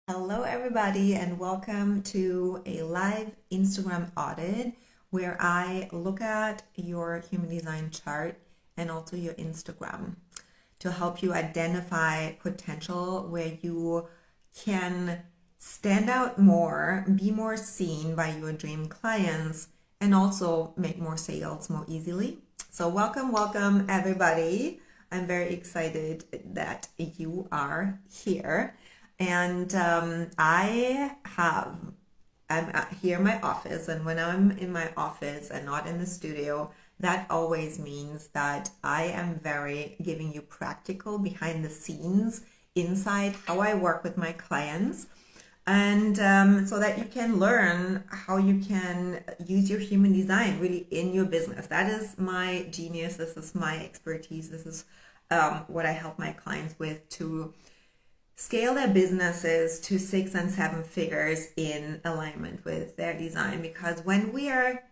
Hello, everybody, and welcome to a live Instagram audit where I look at your human design chart and also your Instagram to help you identify potential where you can stand out more, be more seen by your dream clients, and also make more sales more easily. So, welcome, everybody. I'm very excited that you are here. And I'm here in my office, and when I'm in my office and not in the studio, that always means that I am very giving you practical behind the scenes inside how I work with my clients. And so that you can learn how you can use your human design really in your business. That is my genius. This is my expertise. This is what I help my clients with to scale their businesses to 6 and 7 figures in alignment with their design. Because when we are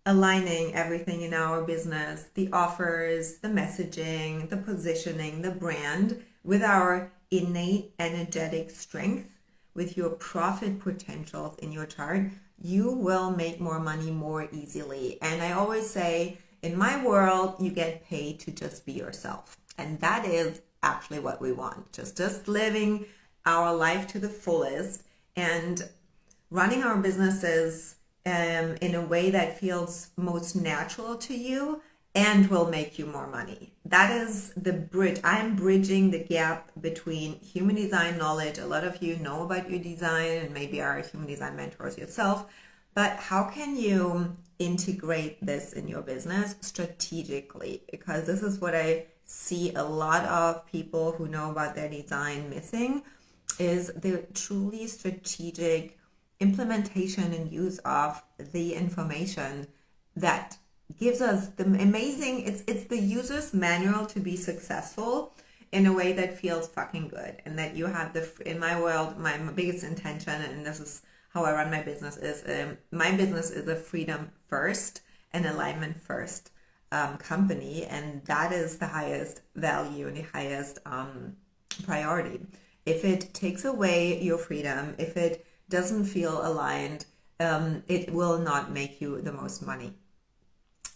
aligning everything in our business, the offers, the messaging, the positioning, the brand, with our innate energetic strength, with your profit potentials in your chart, you will make more money more easily. And I always say, in my world, you get paid to just be yourself. And that is actually what we want. Just living our life to the fullest and running our businesses in a way that feels most natural to you and will make you more money. That is the bridge. I'm bridging the gap between human design knowledge. A lot of you know about your design and maybe are human design mentors yourself, but how can you integrate this in your business strategically? Because this is what I see a lot of people who know about their design missing, is the truly strategic implementation and use of the information that gives us the amazing, it's the user's manual to be successful in a way that feels fucking good. And that you have in my world, my biggest intention, and this is how I run my business, is my business is a freedom first and alignment first company, and that is the highest value and the highest priority. If it takes away your freedom, if it doesn't feel aligned, it will not make you the most money.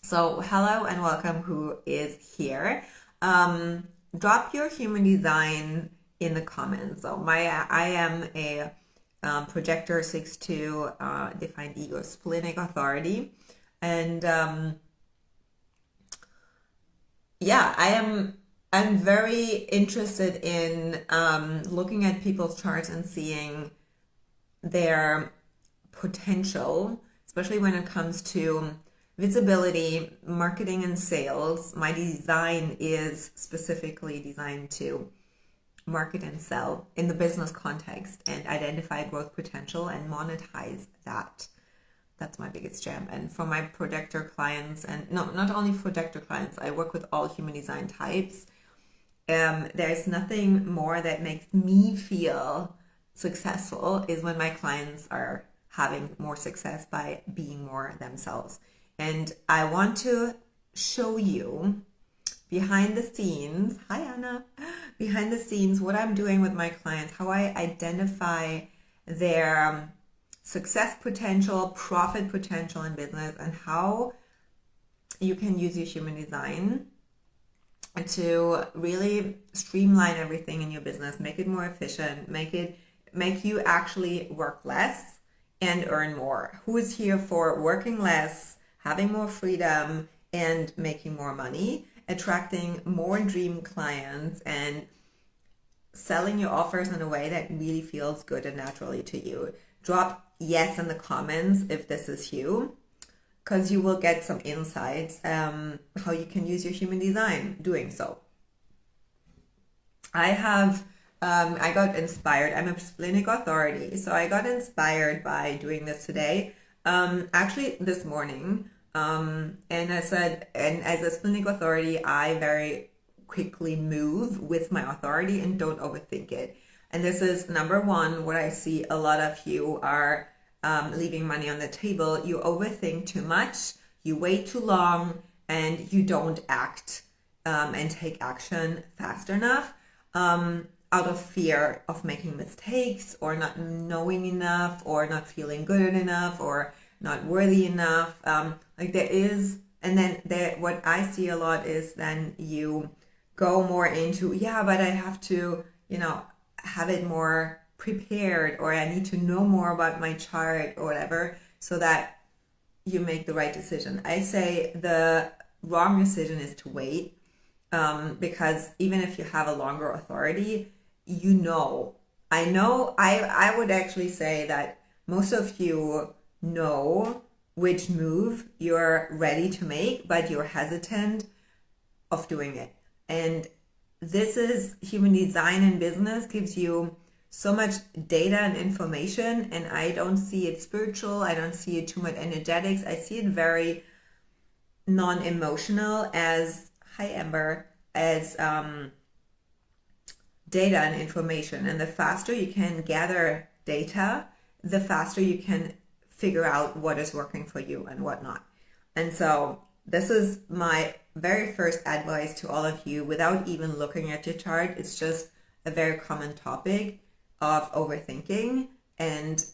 So hello and welcome who is here. Drop your human design in the comments. So I am a projector 6-2 defined ego splenic authority, and yeah, I'm very interested in looking at people's charts and seeing their potential, especially when it comes to visibility, marketing, and sales. My design is specifically designed to market and sell in the business context and identify growth potential and monetize that. That's my biggest jam. And for my projector clients, and no, not only projector clients, I work with all human design types. There's nothing more that makes me feel successful is when my clients are having more success by being more themselves. And I want to show you behind the scenes, hi Anna, behind the scenes, what I'm doing with my clients, how I identify their success potential, profit potential in business, and how you can use your human design to really streamline everything in your business, make it more efficient, make you actually work less and earn more. Who is here for working less, having more freedom, and making more money, attracting more dream clients, and selling your offers in a way that really feels good and naturally to you? Drop yes in the comments if this is you, because you will get some insights how you can use your human design doing so. I got inspired. I'm a splenic authority, so I got inspired by doing this today. Actually, this morning, and I said, and as a splenic authority, I very quickly move with my authority and don't overthink it. And this is number one, what I see a lot of you are leaving money on the table. You overthink too much, you wait too long, and you don't act and take action fast enough. out of fear of making mistakes or not knowing enough or not feeling good enough or not worthy enough. Like there is, and then there, what I see a lot is then you go more into, yeah, but I have to, have it more prepared, or I need to know more about my chart or whatever, so that you make the right decision. I say the wrong decision is to wait, because even if you have a longer authority, I would actually say that most of you know which move you're ready to make, but you're hesitant of doing it. And this is human design in business gives you so much data and information, and I don't see it spiritual. I don't see it too much energetics. I see it very non-emotional as, hi Amber, as data and information. And the faster you can gather data, the faster you can figure out what is working for you and what not. And so this is my very first advice to all of you without even looking at your chart. It's just a very common topic of overthinking and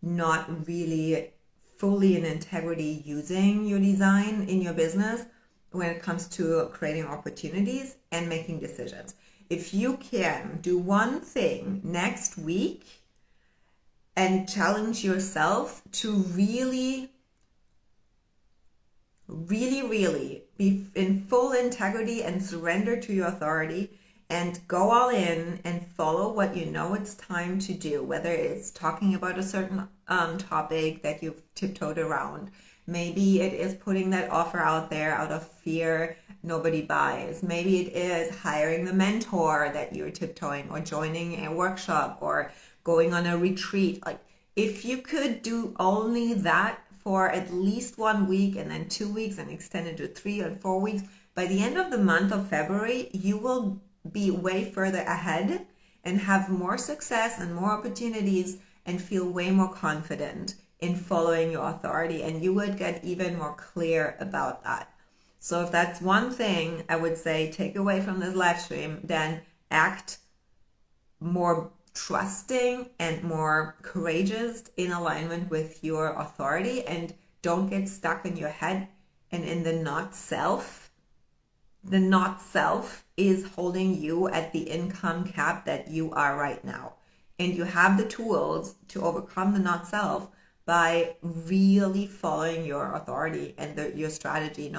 not really fully in integrity using your design in your business when it comes to creating opportunities and making decisions. If you can do one thing next week and challenge yourself to really be in full integrity and surrender to your authority and go all in and follow what you know it's time to do, whether it's talking about a certain topic that you've tiptoed around. Maybe it is putting that offer out there out of fear nobody buys. Maybe it is hiring the mentor that you're tiptoeing, or joining a workshop, or going on a retreat. Like, if you could do only that for at least 1 week, and then 2 weeks, and extend it to 3 or 4 weeks, by the end of the month of February, you will be way further ahead and have more success and more opportunities and feel way more confident in following your authority, and you would get even more clear about that. So if that's one thing I would say take away from this live stream, then act more trusting and more courageous in alignment with your authority, and don't get stuck in your head and in the not self. The not self is holding you at the income cap that you are right now. And you have the tools to overcome the not self by really following your authority and your strategy,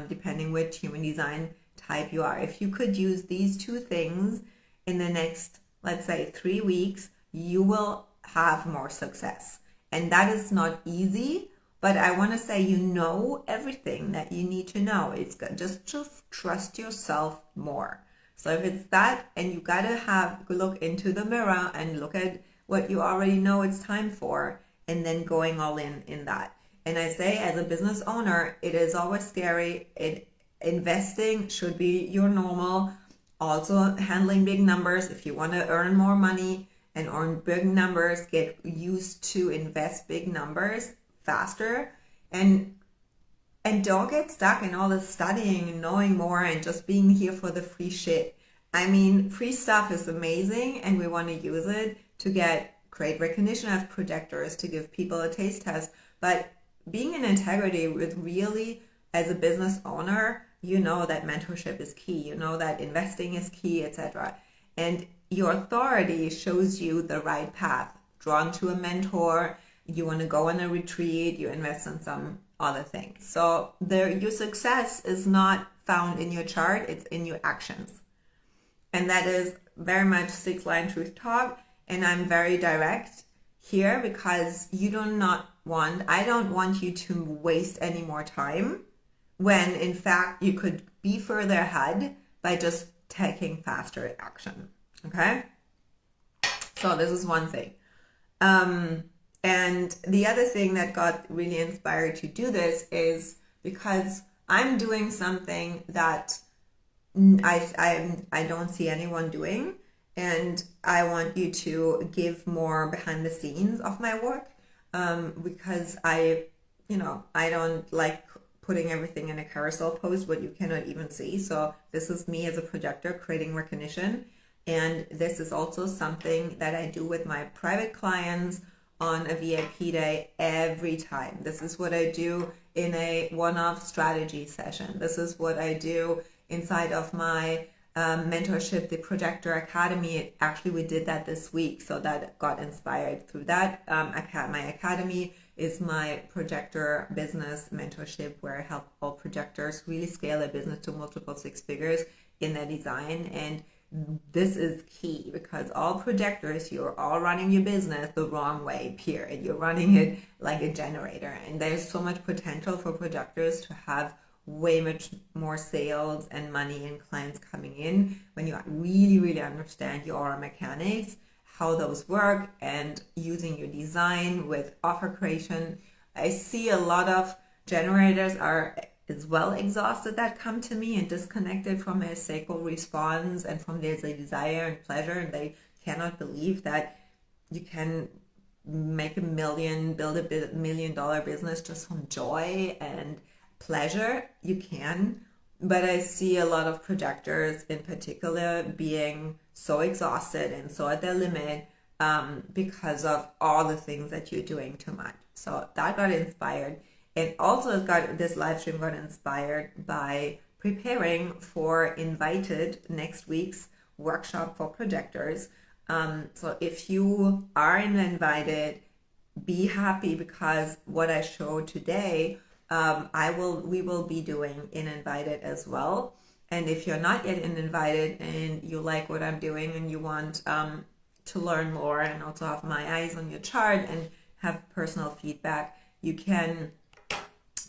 depending which human design type you are. If you could use these two things in the next, let's say, 3 weeks, you will have more success. And that is not easy, but I want to say everything that you need to know. It's just to trust yourself more. So if it's that, and you got to look into the mirror and look at what you already know it's time for, and then going all in that. And I say, as a business owner, it is always scary. Investing should be your normal. Also, handling big numbers. If you want to earn more money and earn big numbers, get used to invest big numbers faster, and don't get stuck in all this studying and knowing more and just being here for the free shit. I mean, free stuff is amazing, and we want to use it to create recognition as projectors, to give people a taste test. But being in integrity with really, as a business owner, you know that mentorship is key, you know that investing is key, etc. And your authority shows you the right path. Drawn to a mentor, you want to go on a retreat, you invest in some other things. So your success is not found in your chart, it's in your actions. And that is very much 6-line truth talk. And I'm very direct here because I don't want you to waste any more time when in fact you could be further ahead by just taking faster action. Okay? So this is one thing. And the other thing that got really inspired to do this is because I'm doing something that I don't see anyone doing. And I want you to give more behind the scenes of my work, because I don't like putting everything in a carousel post, what you cannot even see. So this is me as a projector creating recognition. And this is also something that I do with my private clients on a VIP day every time. This is what I do in a one-off strategy session. This is what I do inside of my mentorship, the Projector Academy. Actually, we did that this week, so that got inspired through that. My academy is my projector business mentorship, where I help all projectors really scale their business to multiple six figures in their design. And this is key, because all projectors, you're all running your business the wrong way, period. You're running it like a generator, and there's so much potential for projectors to have way much more sales and money and clients coming in when you really understand your aura mechanics, how those work, and using your design with offer creation. I see a lot of generators are as well exhausted that come to me and disconnected from their sacral response and from their desire and pleasure, and they cannot believe that you can make $1 million, build a $1 million business just from joy and pleasure. You can, but I see a lot of projectors in particular being so exhausted and so at their limit because of all the things that you're doing too much. So that got inspired. And also this live stream got inspired by preparing for Invited, next week's workshop for projectors. So if you are Invited, be happy, because what I showed today, we will be doing in Invited as well. And if you're not yet in Invited and you like what I'm doing and you want to learn more and also have my eyes on your chart and have personal feedback, you can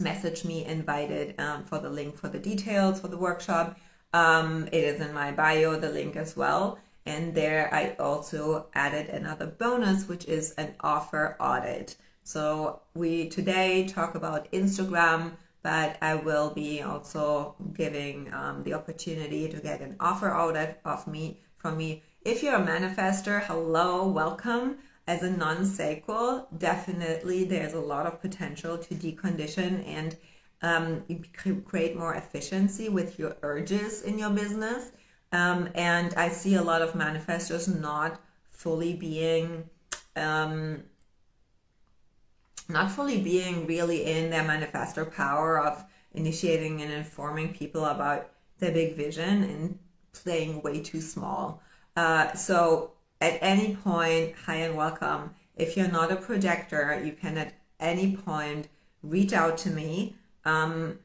message me Invited for the link for the details for the workshop. It is in my bio, the link as well. And there I also added another bonus, which is an offer audit. So we today talk about Instagram, but I will be also giving the opportunity to get an offer audit from me. If you're a manifester, hello, welcome. As a non-sacral, definitely there's a lot of potential to decondition and create more efficiency with your urges in your business. And I see a lot of manifestors not fully being really in their manifestor power of initiating and informing people about their big vision and playing way too small. So at any point, hi and welcome. If you're not a projector, you can at any point reach out to me and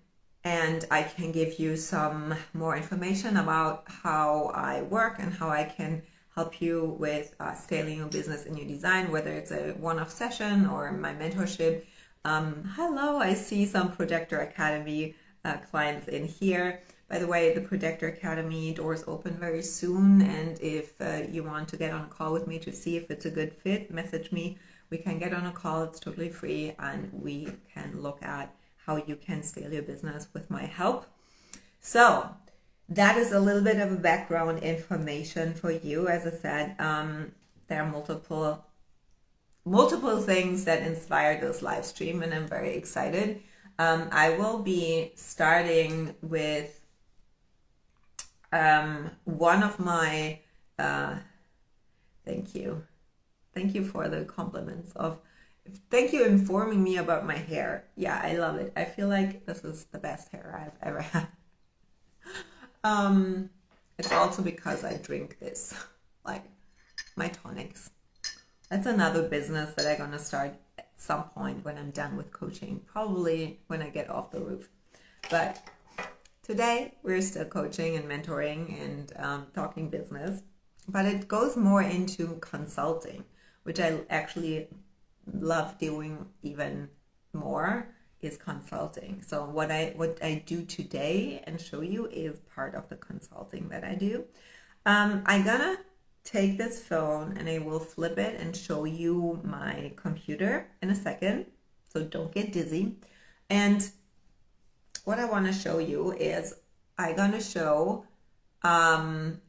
I can give you some more information about how I work and how I can help you with scaling your business and your design, whether it's a one-off session or my mentorship. Hello, I see some Projector Academy clients in here. By the way, the Projector Academy doors open very soon, and if you want to get on a call with me to see if it's a good fit, message me. We can get on a call, it's totally free, and we can look at how you can scale your business with my help. So that is a little bit of a background information for you. As I said, there are multiple things that inspired this live stream, and I'm very excited. I will be starting with one of my thank you for the compliments of thank you informing me about my hair. Yeah, I love it. I feel like this is the best hair I've ever had. It's also because I drink this, like my tonics. That's another business that I'm gonna start at some point when I'm done with coaching, probably when I get off the roof. But today we're still coaching and mentoring and talking business, but it goes more into consulting, which I actually love doing even more, is consulting. So what I do today and show you is part of the consulting that I do. I'm gonna take this phone and I will flip it and show you my computer in a second, so don't get dizzy. And what I want to show you is I'm gonna show Instagram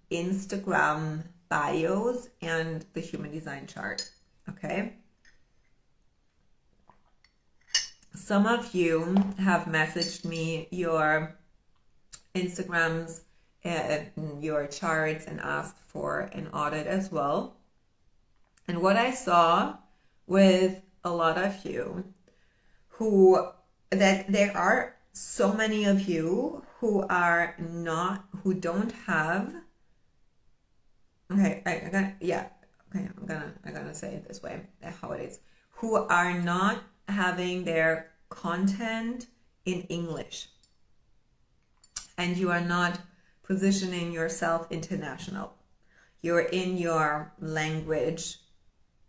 bios and the human design chart. Okay. Some of you have messaged me your Instagrams your charts and asked for an audit as well. And what I saw with a lot of you that there are so many of you who don't have, okay, I'm gonna say it this way, how it is, who are not having their content in English, and you are not positioning yourself international. You're in your language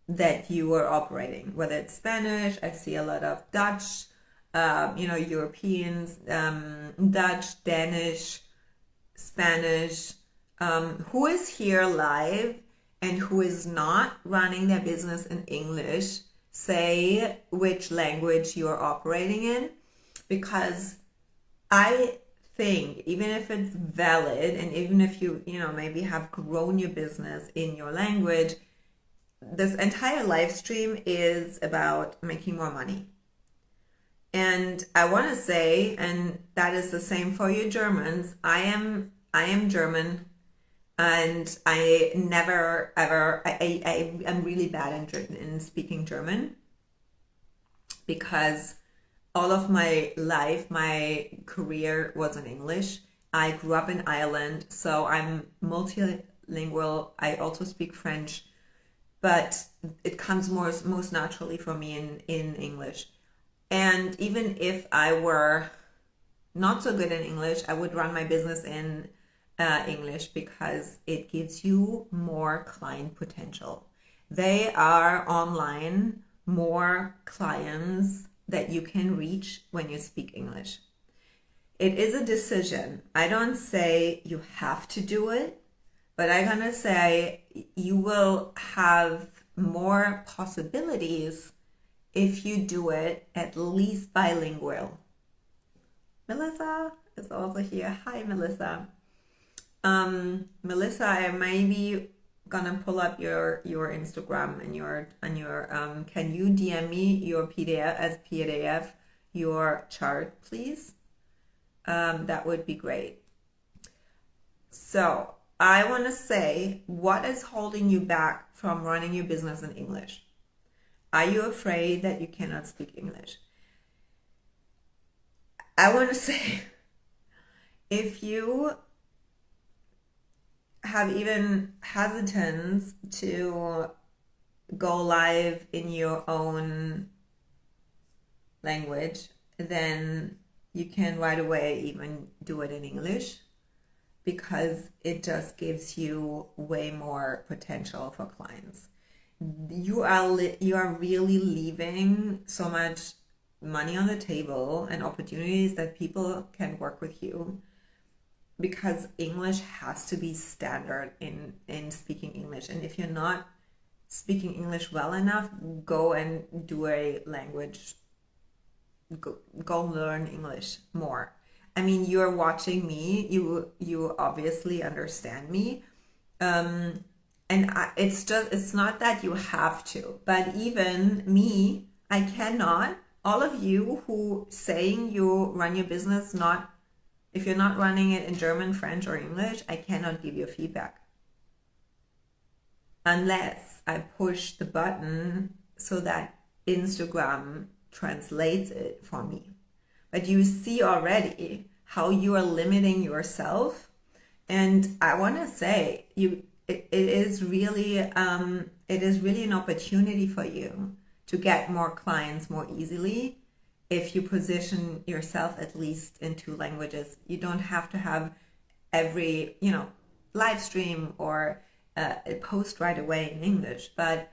that you are operating, whether it's Spanish. I see a lot of Dutch, Europeans, Dutch, Danish, Spanish, who is here live and who is not running their business in English. Say which language you're operating in, because I think even if it's valid, and even if you maybe have grown your business in your language, this entire live stream is about making more money. And I want to say, and that is the same for you Germans, I am German, and I never ever I'm really bad in speaking German, because all of my life, my career was in English. I grew up in Ireland, so I'm multilingual. I also speak French, but it comes most naturally for me in English. And even if I were not so good in English, I would run my business in English, because it gives you more client potential. They are online more clients that you can reach when you speak English. It is a decision. I don't say you have to do it, but I'm gonna say you will have more possibilities if you do it at least bilingual. Melissa is also here. Hi, Melissa. Melissa, I may be gonna pull up your Instagram and your can you DM me your PDF your chart, please? That would be great. So I want to say, what is holding you back from running your business in English? Are you afraid that you cannot speak English? I want to say, if you have even hesitance to go live in your own language, then you can right away even do it in English, because it just gives you way more potential for clients. You are really leaving so much money on the table and opportunities that people can work with you, because English has to be standard in speaking English. And if you're not speaking English well enough, go and do a language, go learn English more. I mean, you're watching me, you obviously understand me, and it's not that you have to, but even me, I cannot. All of you who saying you run your business if you're not running it in German, French, or English, I cannot give you feedback unless I push the button so that Instagram translates it for me. But you see already how you are limiting yourself, and I want to say it is really an opportunity for you to get more clients more easily if you position yourself at least in 2 languages. You don't have to have every live stream or a post right away in English, but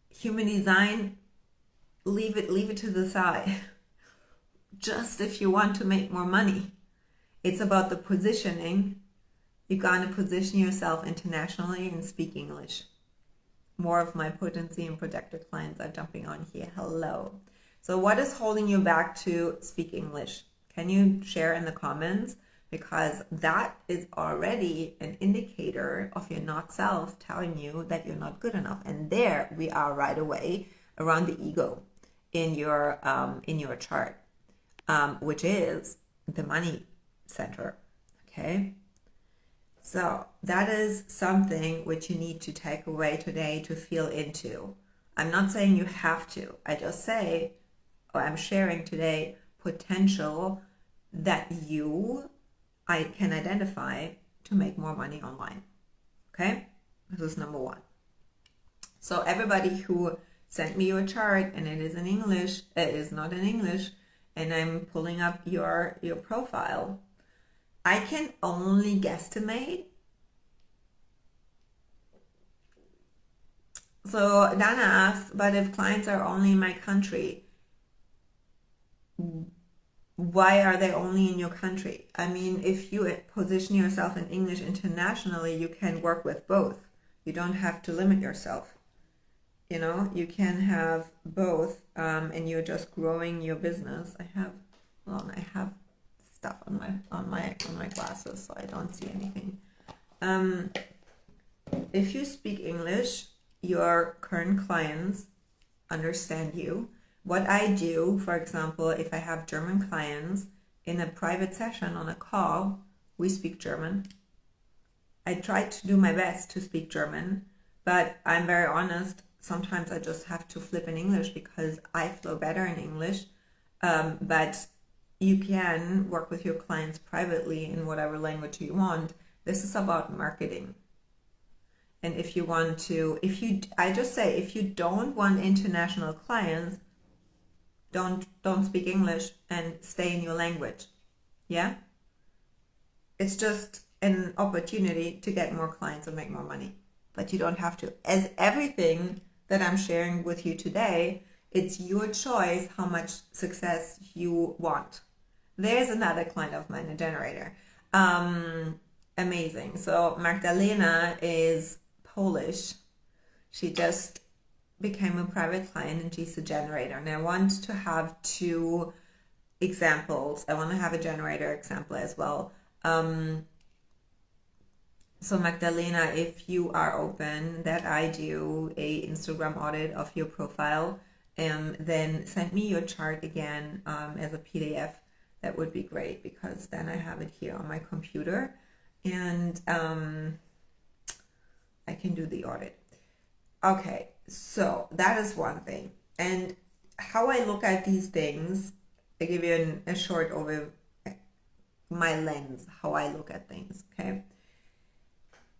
human design, leave it to the side. Just if you want to make more money, it's about the positioning. You gotta position yourself internationally and speak English. More of my potency and protected clients are jumping on here. Hello. So what is holding you back to speak English? Can you share in the comments? Because that is already an indicator of your not self telling you that you're not good enough. And there we are right away around the ego in your chart, which is the money center. Okay. So that is something which you need to take away today to feel into. I'm not saying you have to. I just say, or I'm sharing today potential that I can identify to make more money online. Okay? This is number one. So everybody who sent me your chart and it is in English, it is not in English, and I'm pulling up your profile, I can only guesstimate. So Dana asked, but if clients are only in my country, why are they only in your country? I mean, if you position yourself in English internationally, you can work with both. You don't have to limit yourself. You know, you can have both, and you're just growing your business. I have stuff on my glasses, so I don't see anything. If you speak English, your current clients understand you. What I do, for example, if I have German clients in a private session on a call, we speak German. I try to do my best to speak German, but I'm very honest. Sometimes I just have to flip in English because I flow better in English. But you can work with your clients privately in whatever language you want. This is about marketing. And if you want to, I just say, if you don't want international clients, don't speak English and stay in your language. Yeah? It's just an opportunity to get more clients and make more money. But you don't have to. As everything that I'm sharing with you today, it's your choice how much success you want. There's another client of mine, a generator. Amazing. So Magdalena is Polish. She just became a private client and she's a generator. And I want to have two examples. I want to have a generator example as well. So Magdalena, if you are open that I do a Instagram audit of your profile, then send me your chart again as a PDF. That would be great because then I have it here on my computer and I can do the audit. Okay, so that is one thing. And how I look at these things, I give you a short overview, my lens, how I look at things, okay?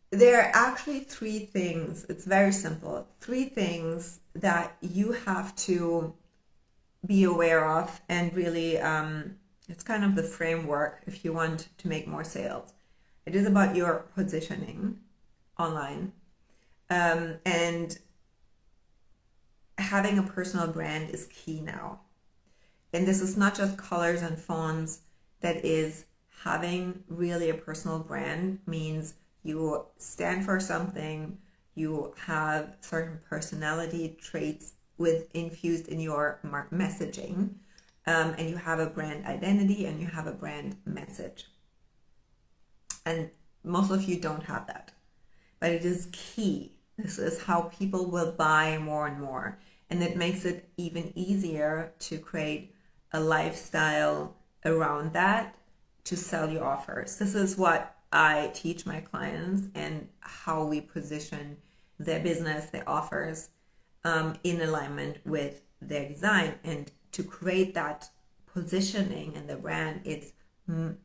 There are actually three things, it's very simple, three things that you have to be aware of and really, it's kind of the framework if you want to make more sales. It is about your positioning online. And having a personal brand is key now. And this is not just colors and fonts, that is having really a personal brand means you stand for something, you have certain personality traits infused in your messaging, and you have a brand identity and you have a brand message. And most of you don't have that, but it is key. This is how people will buy more and more. And it makes it even easier to create a lifestyle around that to sell your offers. This is what I teach my clients and how we position their business, their offers in alignment with their design. And to create that positioning and the brand, it's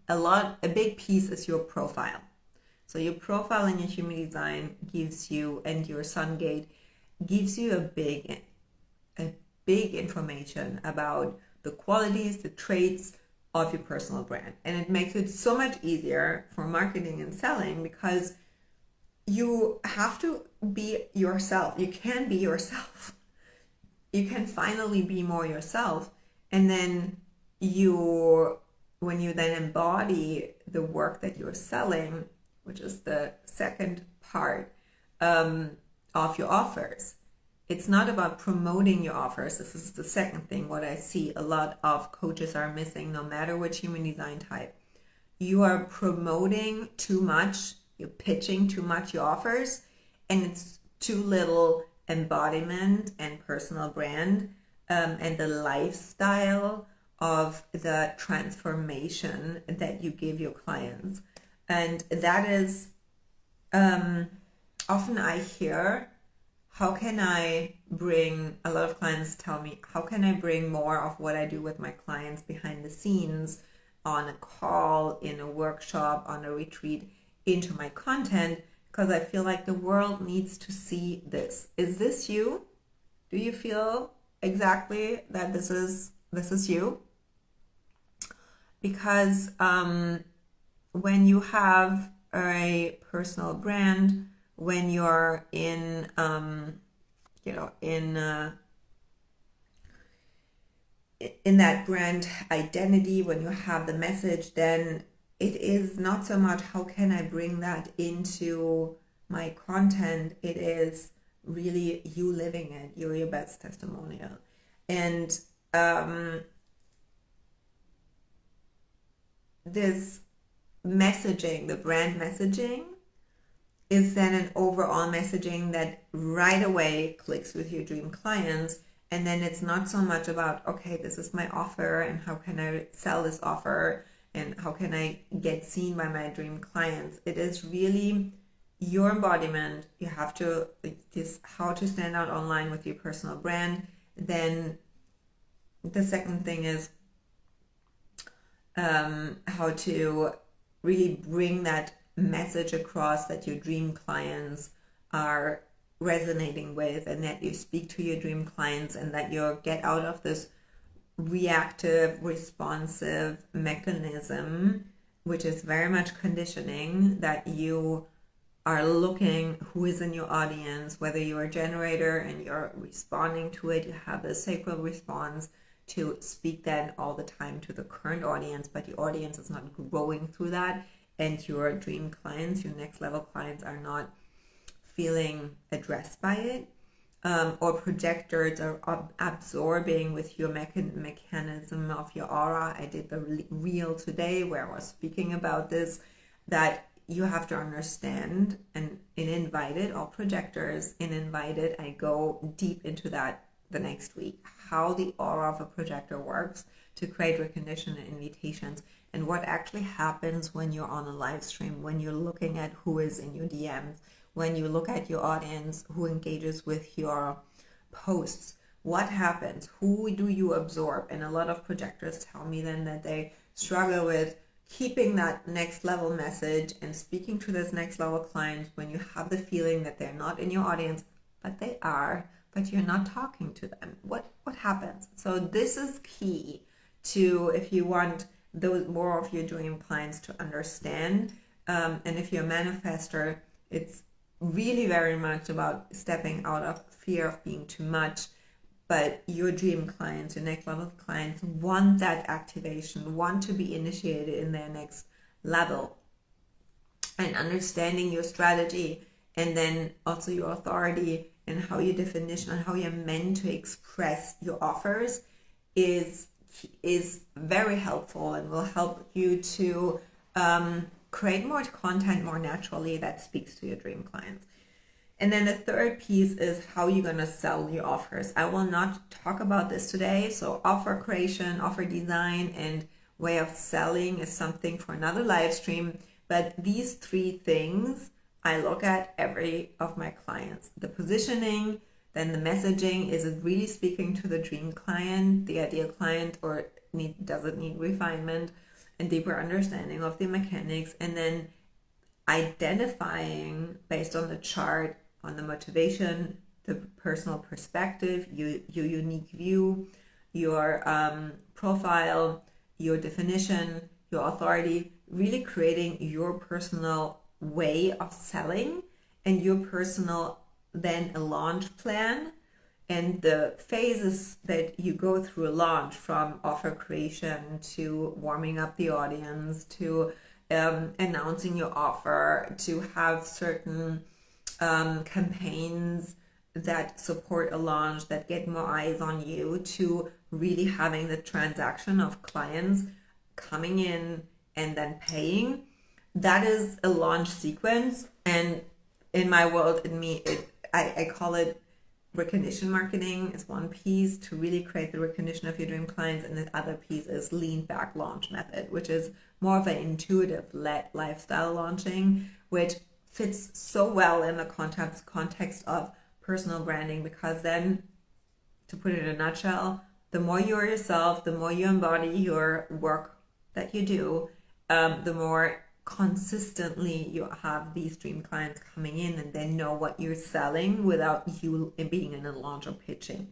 a big piece is your profile. So your profile and your human design gives you, and your sun gate gives you a big information about the qualities, the traits of your personal brand. And it makes it so much easier for marketing and selling because you have to be yourself. You can be yourself. You can finally be more yourself. And then when you then embody the work that you're selling, which is the second part of your offers. It's not about promoting your offers. This is the second thing, what I see a lot of coaches are missing, no matter which human design type. You are promoting too much, you're pitching too much your offers, and it's too little embodiment and personal brand and the lifestyle of the transformation that you give your clients. And that is often I hear, how can I bring, a lot of clients tell me, how can I bring more of what I do with my clients behind the scenes on a call, in a workshop, on a retreat into my content? Because I feel like the world needs to see this. Is this you? Do you feel exactly that this is you? Because when you have a personal brand, when you're in in that brand identity, when you have the message, then it is not so much how can I bring that into my content. It is really you living it. You're your best testimonial. And this messaging, the brand messaging, is then an overall messaging that right away clicks with your dream clients. And then it's not so much about, okay, this is my offer and how can I sell this offer and how can I get seen by my dream clients. It is really your embodiment. You have to, this how to stand out online with your personal brand. Then the second thing is how to really bring that message across that your dream clients are resonating with, and that you speak to your dream clients, and that you get out of this reactive, responsive mechanism, which is very much conditioning, that you are looking who is in your audience, whether you're a generator and you're responding to it, you have the sacral response to speak then all the time to the current audience, but your audience is not growing through that, and your dream clients, your next level clients, are not feeling addressed by it, or projectors are absorbing with your mechanism of your aura. I did the reel today where I was speaking about this, that you have to understand, and in Invited, all projectors in Invited, I go deep into that the next week, how the aura of a projector works to create recognition and invitations, and what actually happens when you're on a live stream, when you're looking at who is in your DMs, when you look at your audience, who engages with your posts, what happens, who do you absorb. And a lot of projectors tell me then that they struggle with keeping that next level message and speaking to this next level client when you have the feeling that they're not in your audience, but they are, but you're not talking to them. What happens? So this is key to, if you want those more of your dream clients to understand, and if you're a manifester, it's really very much about stepping out of fear of being too much. But your dream clients, your next level clients, want that activation, want to be initiated in their next level, and understanding your strategy, and then also your authority and how your definition and how you're meant to express your offers is very helpful, and will help you to create more content more naturally that speaks to your dream clients. And then the third piece is how you're going to sell your offers. I will not talk about this today. So offer creation, offer design, and way of selling is something for another live stream. But these three things I look at every of my clients. The positioning, then the messaging. Is it really speaking to the dream client, the ideal client, or does it need refinement and deeper understanding of the mechanics? And then identifying based on the chart, on the motivation, the personal perspective, your unique view, your profile, your definition, your authority, really creating your personal way of selling, and your personal then a launch plan, and the phases that you go through a launch, from offer creation to warming up the audience to announcing your offer, to have certain campaigns that support a launch, that get more eyes on you, to really having the transaction of clients coming in and then paying. That is a launch sequence. And in my world, I call it recognition marketing is one piece to really create the recognition of your dream clients, and the other piece is lean back launch method, which is more of an intuitive lifestyle launching, which fits so well in the context of personal branding, because then, to put it in a nutshell, the more you are yourself, the more you embody your work that you do, the more consistently you have these dream clients coming in and they know what you're selling without you being in a launch or pitching.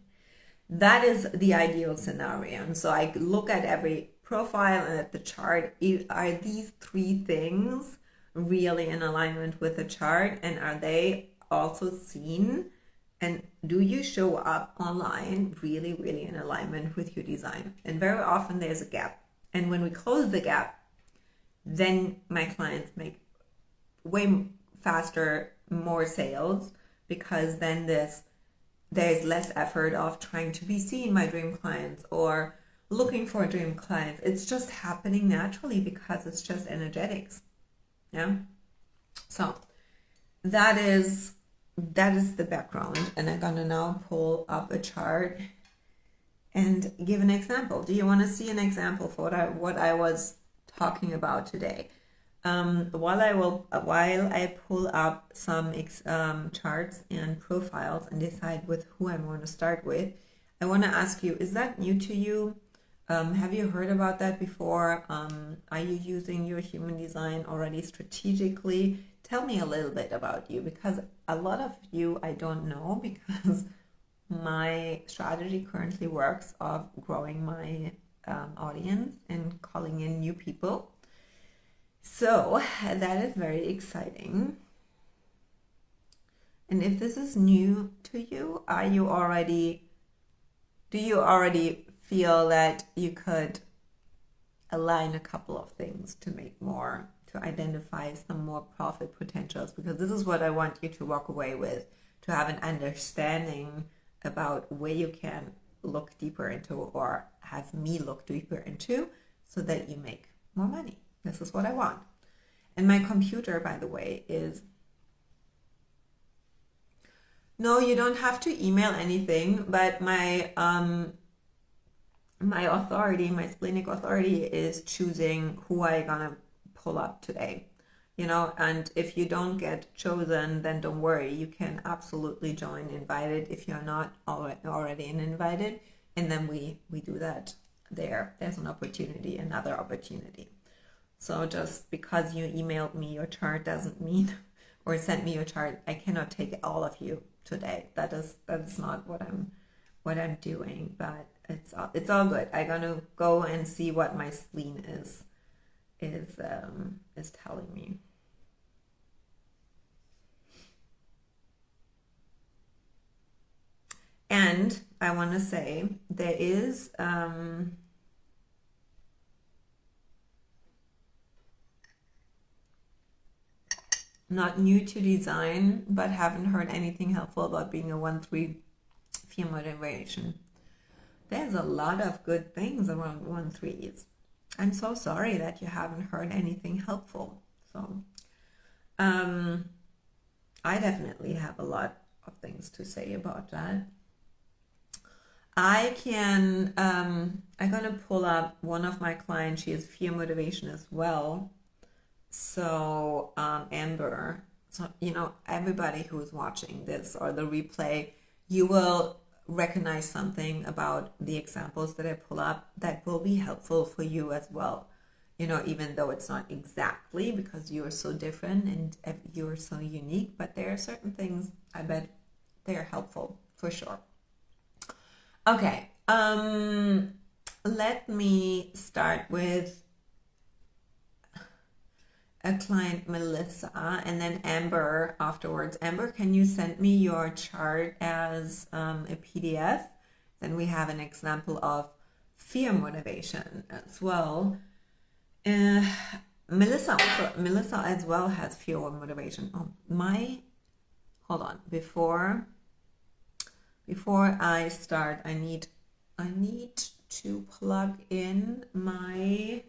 That is the ideal scenario. And so I look at every profile and at the chart. Are these three things really in alignment with the chart? And are they also seen? And do you show up online really, really in alignment with your design? And very often there's a gap. And when we close the gap, then my clients make way faster, more sales, because then there's less effort of trying to be seen by dream clients or looking for dream clients. It's just happening naturally because it's just energetics. Yeah. So that is the background, and I'm gonna now pull up a chart and give an example. Do you want to see an example for what I was talking about today? While I pull up some charts and profiles and decide with who I want to start with, I want to ask you, is that new to you? Have you heard about that before? Are you using your human design already strategically? Tell me a little bit about you, because a lot of you I don't know, because my strategy currently works of growing my audience and calling in new people. So that is very exciting. And if this is new to you, do you already feel that you could align a couple of things to identify some more profit potentials? Because this is what I want you to walk away with, to have an understanding about where you can look deeper into, or have me look deeper into, so that you make more money. This is what I want. And my computer, by the way, is... No, you don't have to email anything, but my authority, my splenic authority, is choosing who I gonna pull up today. And if you don't get chosen, then don't worry. You can absolutely join invited if you're not already invited. And then we do that there. There's another opportunity. So just because you emailed me your chart doesn't mean, or sent me your chart, I cannot take all of you today. That is not what I'm doing, but it's all good. I'm gonna go and see what my spleen is telling me. And I want to say there is not new to design, but haven't heard anything helpful about being a 1-3 fear motivation. There's a lot of good things around 1-3s. I'm so sorry that you haven't heard anything helpful. So I definitely have a lot of things to say about that. I'm gonna pull up one of my clients. She has fear motivation as well. So Amber, so everybody who's watching this or the replay, you will recognize something about the examples that I pull up that will be helpful for you as well. Even though it's not exactly, because you are so different and you're so unique, but there are certain things I bet they're helpful for sure. Okay, let me start with a client, Melissa, and then Amber afterwards. Amber, can you send me your chart as a PDF? Then we have an example of fear motivation as well. Melissa as well has fear motivation. Hold on. Before I start, I need to plug in my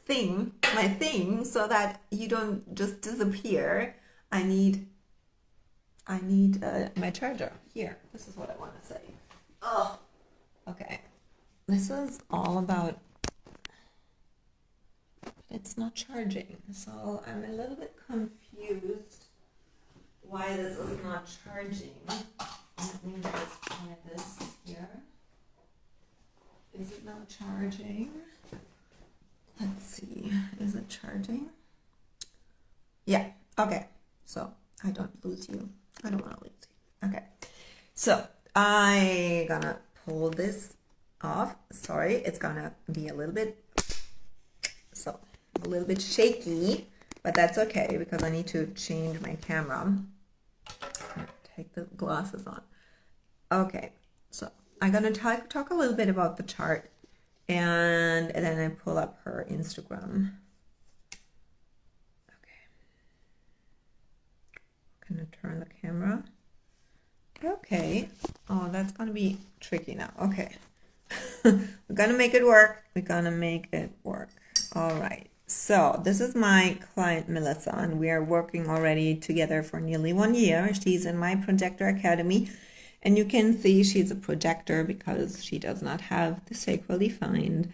thing so that you don't just disappear. I need my charger here. This is what I want to say. Oh, okay. This is all about it's not charging. So I'm a little bit confused why this is not charging. Let me just try this here. Is it now charging? Let's see. Is it charging? Yeah. Okay. So I don't lose you. I don't want to lose you. Okay. So I gonna pull this off. Sorry, it's gonna be a little bit shaky, but that's okay because I need to change my camera. Take the glasses on. Okay, so I'm gonna talk a little bit about the chart, and then I pull up her Instagram. Okay, gonna turn the camera. Okay, oh, that's gonna be tricky now. Okay, we're gonna make it work. We're gonna make it work. All right. So this is my client Melissa, and we are working already together for nearly 1 year. She's in my projector academy, and you can see she's a projector because she does not have the sacral defined,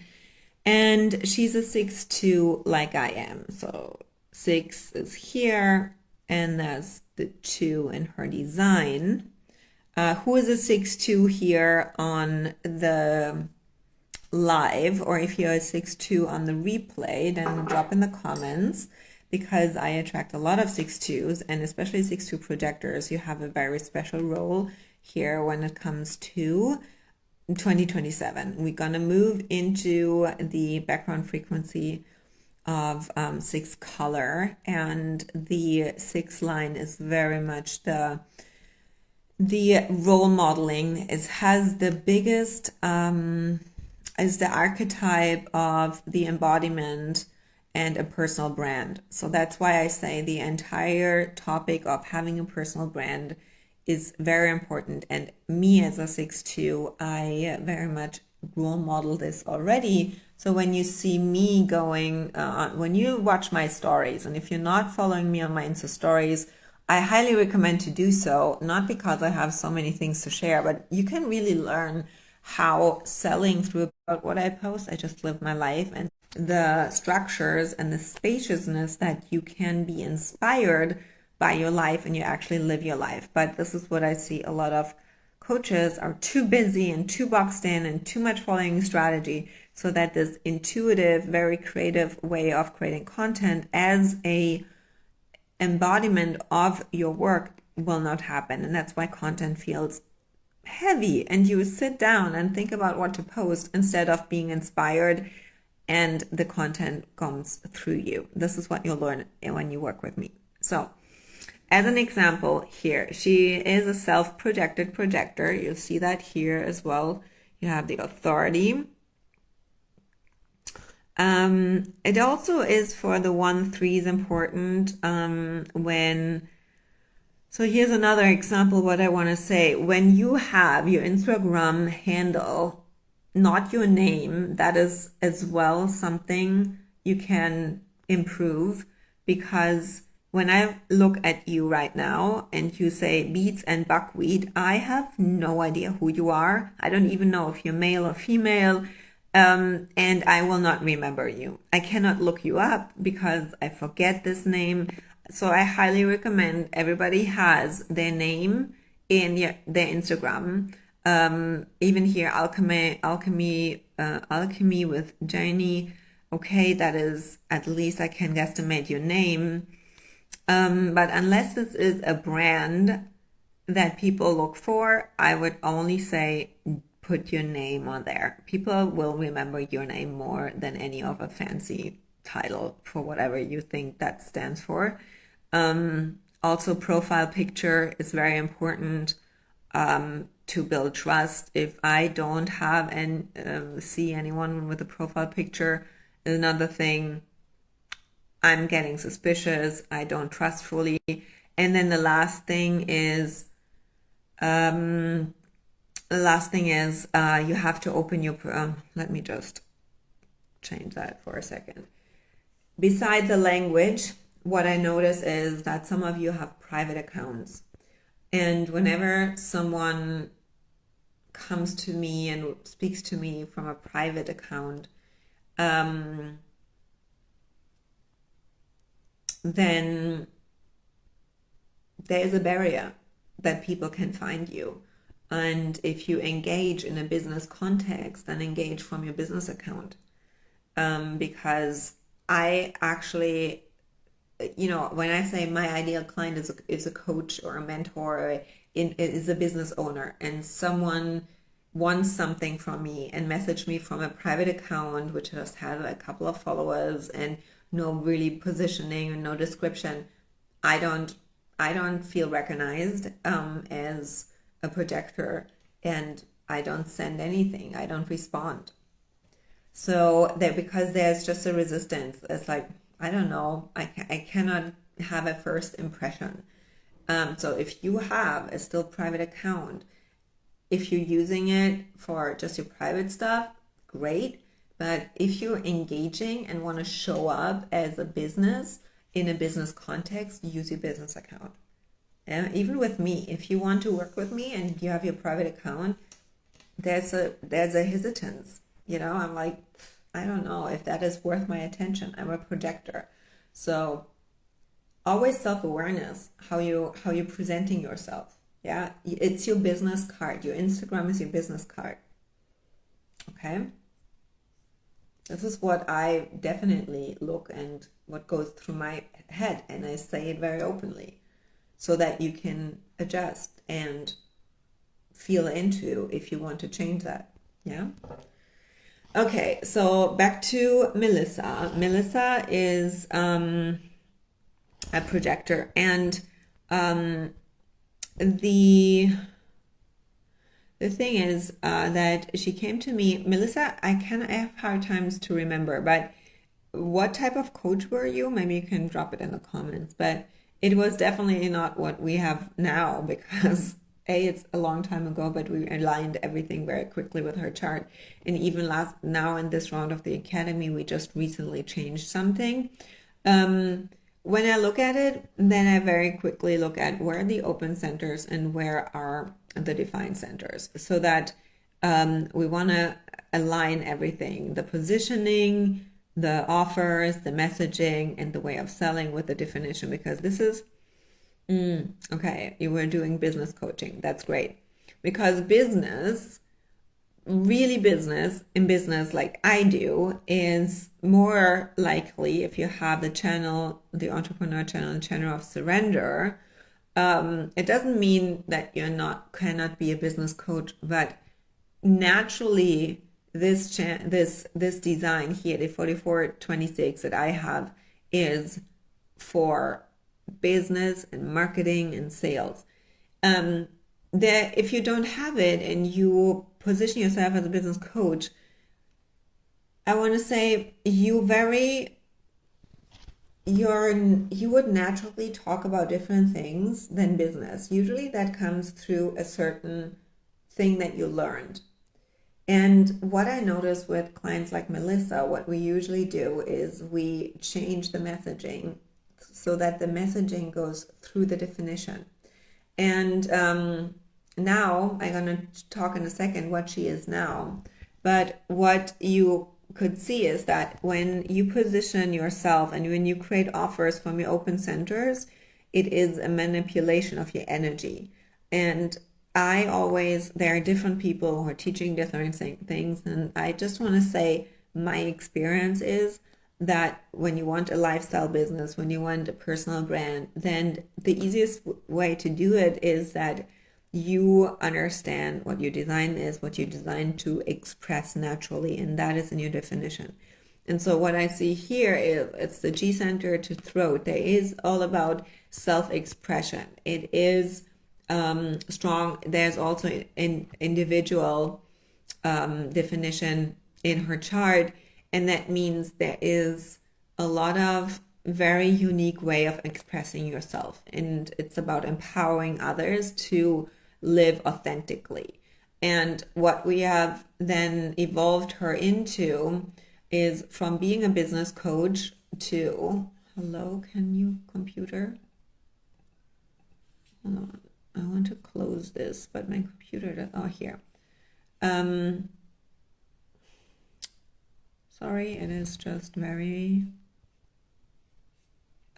and she's a 6-2 like I am. So 6 is here, and there's the 2 in her design. Who is a 6-2 here on the live, or if you're a 6-2 on the replay, then drop in the comments, because I attract a lot of 6-2s, and especially 6-2 projectors. You have a very special role here when it comes to 2027. We're gonna move into the background frequency of 6 color, and the 6 line is very much the role modeling. It has the biggest is the archetype of the embodiment and a personal brand. So that's why I say the entire topic of having a personal brand is very important. And me as a 6-2, I very much role model this already. So when you see me going, when you watch my stories, and if you're not following me on my Insta stories, I highly recommend to do so, not because I have so many things to share, but you can really learn how selling through about what I post. I just live my life, and the structures and the spaciousness that you can be inspired by your life, and you actually live your life. But this is what I see: a lot of coaches are too busy and too boxed in and too much following strategy, so that this intuitive, very creative way of creating content as a embodiment of your work will not happen. And that's why content feels heavy, and you sit down and think about what to post instead of being inspired, and the content comes through you. This is what you'll learn when you work with me. So as an example here, she is a self-projected projector. You'll see that here as well. You have the authority. It also is for the 1-3s important when. So here's another example what I want to say. When you have your Instagram handle, not your name, that is as well something you can improve, because when I look at you right now and you say beets and buckwheat, I have no idea who you are. I don't even know if you're male or female. And I will not remember you. I cannot look you up because I forget this name. So I highly recommend everybody has their name in their Instagram. Even here, alchemy with Jenny. Okay, that is, at least I can guesstimate your name. But unless this is a brand that people look for, I would only say put your name on there. People will remember your name more than any of a fancy title for whatever you think that stands for. Also, profile picture is very important to build trust. If I don't have and see anyone with a profile picture, another thing, I'm getting suspicious. I don't trust fully. And then the last thing is you have to open your. Let me just change that for a second. Beside the language, what I notice is that some of you have private accounts. And whenever someone comes to me and speaks to me from a private account, then there's a barrier that people can find you. And if you engage in a business context, then engage from your business account. Because I actually, when I say my ideal client is a coach or a mentor, or is a business owner, and someone wants something from me and message me from a private account, which just had a couple of followers and no really positioning and no description, I don't feel recognized as a projector, and I don't send anything. I don't respond. So that because there's just a resistance, it's like, I don't know, I cannot have a first impression. So if you have a still private account, if you're using it for just your private stuff, great. But if you're engaging and want to show up as a business in a business context, use your business account. And even with me, if you want to work with me and you have your private account, there's a hesitance. I'm like, I don't know if that is worth my attention. I'm a projector. So always self-awareness, how you're presenting yourself. Yeah, it's your business card. Your Instagram is your business card. Okay? This is what I definitely look and what goes through my head, and I say it very openly so that you can adjust and feel into if you want to change that. Yeah? Okay, so back to Melissa. Melissa is a projector, and the thing is that she came to me. Melissa, I have hard times to remember, but what type of coach were you? Maybe you can drop it in the comments, but it was definitely not what we have now, because it's a long time ago, but we aligned everything very quickly with her chart. And even now in this round of the academy, we just recently changed something. When I look at it, then I very quickly look at where are the open centers and where are the defined centers, so that we want to align everything, the positioning, the offers, the messaging, and the way of selling with the definition, because this is, okay, you were doing business coaching. That's great. Because business, really business, in business like I do, is more likely if you have the channel, the entrepreneur channel, and channel of surrender. It doesn't mean that cannot be a business coach, but naturally this design here, the 4426 that I have, is for business and marketing and sales. If you don't have it and you position yourself as a business coach, I want to say you would naturally talk about different things than business. Usually that comes through a certain thing that you learned. And what I notice with clients like Melissa, what we usually do is we change the messaging so that the messaging goes through the definition. And now I'm going to talk in a second what she is now. But what you could see is that when you position yourself and when you create offers from your open centers, it is a manipulation of your energy. And there are different people who are teaching different things. And I just want to say my experience is that when you want a lifestyle business, when you want a personal brand, then the easiest way to do it is that you understand what your design is, what you're designed to express naturally, and that is in your definition. And so what I see here is it's the G center to throat. There is all about self-expression. It is strong. There's also an individual definition in her chart, and that means there is a lot of very unique way of expressing yourself, and it's about empowering others to live authentically. And what we have then evolved her into is from being a business coach to, hello, can you computer? Hold on. I want to close this, but my computer, here. Sorry, it is just very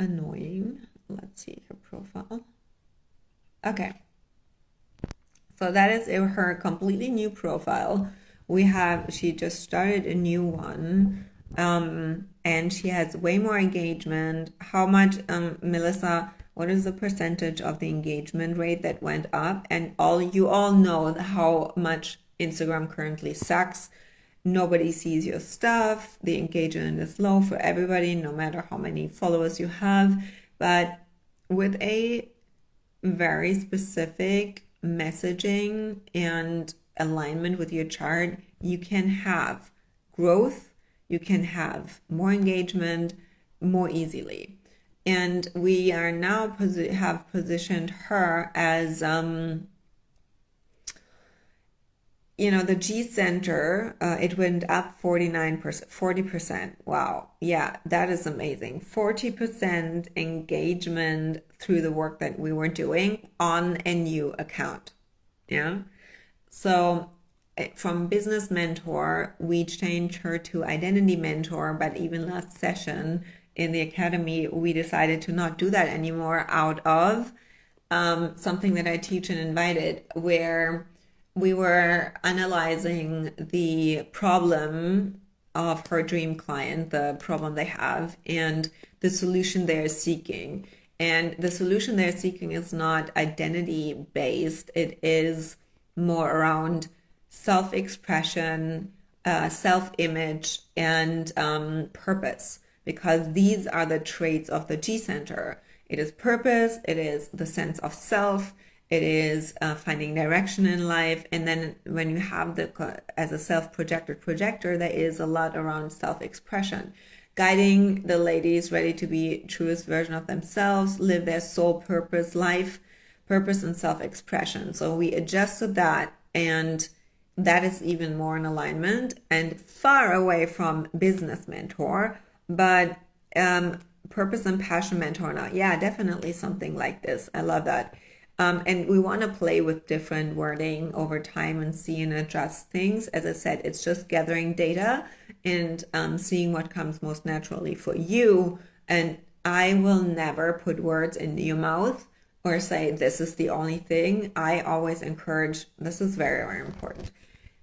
annoying. Let's see her profile. Okay. So that is her completely new profile. She just started a new one. And she has way more engagement. How much, Melissa, what is the percentage of the engagement rate that went up? And you all know how much Instagram currently sucks. Nobody sees your stuff. The engagement is low for everybody, no matter how many followers you have. But with a very specific messaging and alignment with your chart, you can have growth, you can have more engagement more easily. And we are now have positioned her as the G center, it went up 49%, 40%. Wow. Yeah, that is amazing. 40% engagement through the work that we were doing on a new account. Yeah. So from business mentor, we changed her to identity mentor, but even last session in the academy, we decided to not do that anymore out of something that I teach and invited, where we were analyzing the problem of her dream client, the problem they have, and the solution they're seeking. And the solution they're seeking is not identity based, it is more around self expression, self image, and purpose, because these are the traits of the G Center. It is purpose, it is the sense of self, it is finding direction in life. And then when you have as a self-projected projector, there is a lot around self-expression, guiding the ladies ready to be truest version of themselves, live their soul purpose life, purpose and self-expression. So we adjusted that, and that is even more in alignment and far away from business mentor, but purpose and passion mentor now. Yeah, definitely something like this. I love that. And we want to play with different wording over time and see and adjust things. As I said, it's just gathering data and seeing what comes most naturally for you. And I will never put words in your mouth or say this is the only thing. I always encourage, this is very, very important.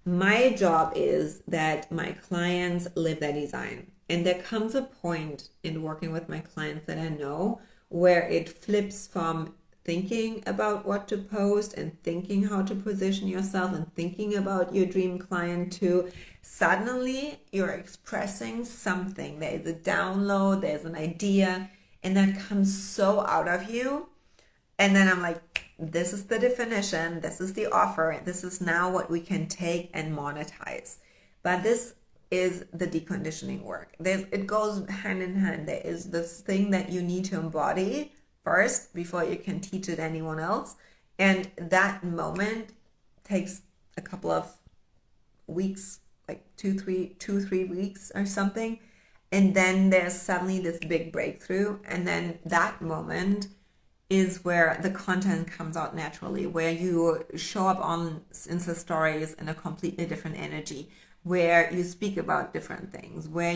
My job is that my clients live their design. And there comes a point in working with my clients that I know where it flips from thinking about what to post and thinking how to position yourself and thinking about your dream client to suddenly you're expressing something. There is a download, there's an idea, and that comes so out of you. And then I'm like, this is the definition, this is the offer, this is now what we can take and monetize. But this is the deconditioning work. It goes hand in hand. There is this thing that you need to embody first before you can teach it anyone else. And that moment takes a couple of weeks, like two, three weeks or something. And then there's suddenly this big breakthrough. And then that moment is where the content comes out naturally, where you show up on Insta stories in a completely different energy, where you speak about different things, where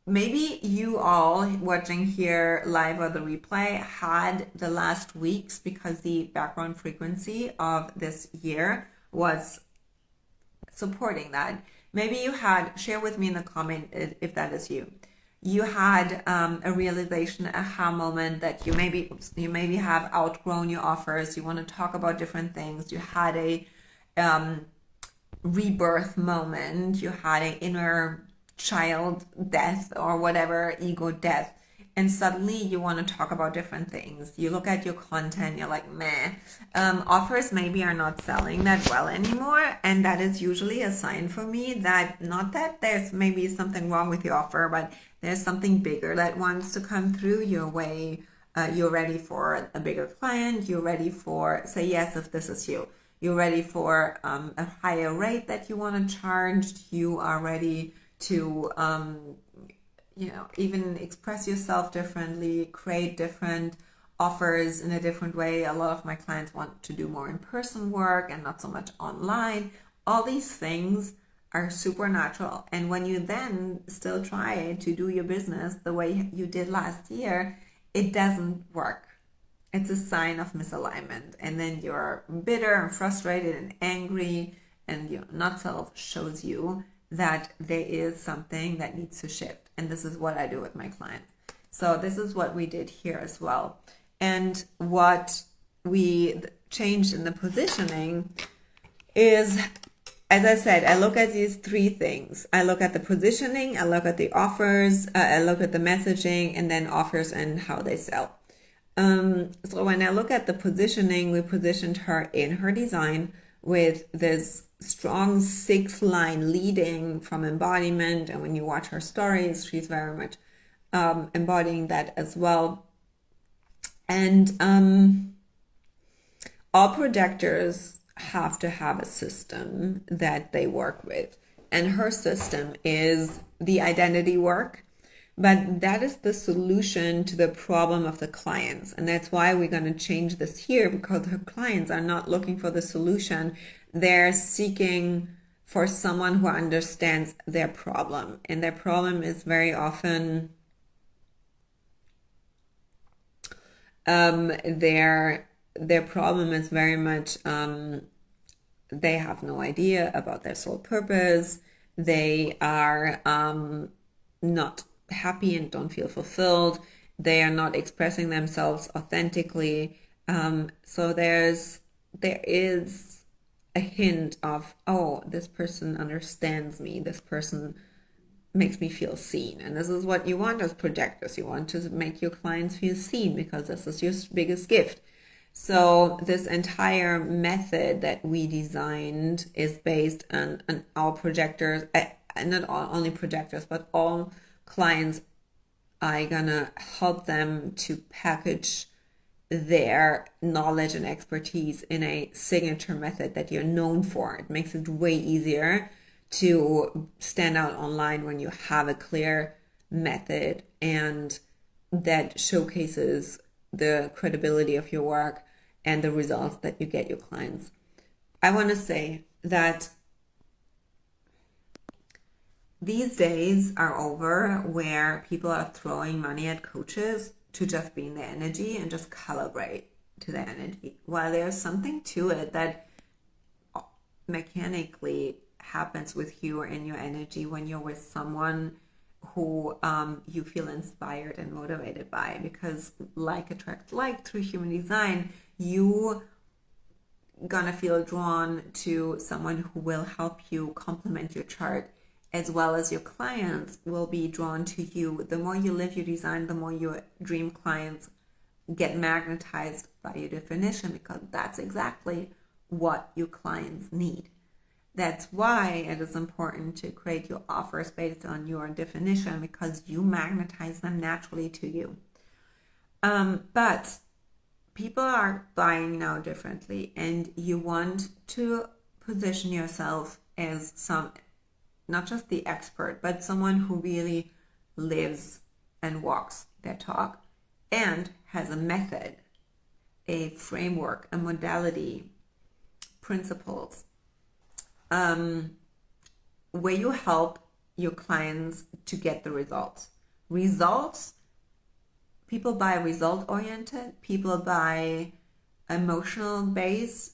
maybe you all watching here live or the replay had the last weeks, because the background frequency of this year was supporting that. Maybe you had, share with me in the comment if that is you. You had a realization, aha moment that you maybe have outgrown your offers. You want to talk about different things. You had a rebirth moment. You had an inner child death or whatever, ego death, and suddenly you want to talk about different things. You look at your content, you're like, meh. Offers maybe are not selling that well anymore, and that is usually a sign for me that not that there's maybe something wrong with your offer, but there's something bigger that wants to come through your way. You're ready for a bigger client. You're ready for, say yes if this is you. You're ready for a higher rate that you want to charge. You are ready to even express yourself differently, create different offers in a different way. A lot of my clients want to do more in-person work and not so much online. All these things are supernatural. And when you then still try to do your business the way you did last year, it doesn't work. It's a sign of misalignment. And then you're bitter and frustrated and angry, and your not self shows you that there is something that needs to shift. And this is what I do with my clients. So this is what we did here as well. And what we changed in the positioning is, as I said, I look at these three things. I look at the positioning, I look at the offers, I look at the messaging, and then offers and how they sell. So when I look at the positioning, we positioned her in her design with this strong 6-line leading from embodiment. And when you watch her stories, she's very much embodying that as well. And all projectors have to have a system that they work with. And her system is the identity work. But that is the solution to the problem of the clients. And that's why we're going to change this here, because her clients are not looking for the solution. They're seeking for someone who understands their problem. And their problem is very often their problem is very much they have no idea about their soul purpose. They are not happy and don't feel fulfilled. They are not expressing themselves authentically. So there is a hint of, oh, this person understands me. This person makes me feel seen. And this is what you want as projectors. You want to make your clients feel seen, because this is your biggest gift. So this entire method that we designed is based on our projectors, and not only projectors, but all clients. I'm gonna help them to package their knowledge and expertise in a signature method that you're known for. It makes it way easier to stand out online when you have a clear method and that showcases the credibility of your work and the results that you get your clients. I want to say that these days are over where people are throwing money at coaches to just be in their energy and just calibrate to their energy. While there's something to it that mechanically happens with you or in your energy when you're with someone who you feel inspired and motivated by, because like attracts like through human design, you gonna feel drawn to someone who will help you complement your chart, as well as your clients will be drawn to you. The more you live your design, the more your dream clients get magnetized by your definition, because that's exactly what your clients need. That's why it is important to create your offers based on your definition, because you magnetize them naturally to you. But people are buying now differently, and you want to position yourself as not just the expert, but someone who really lives and walks their talk and has a method, a framework, a modality, principles, where you help your clients to get the results. People buy result oriented, people buy emotional base,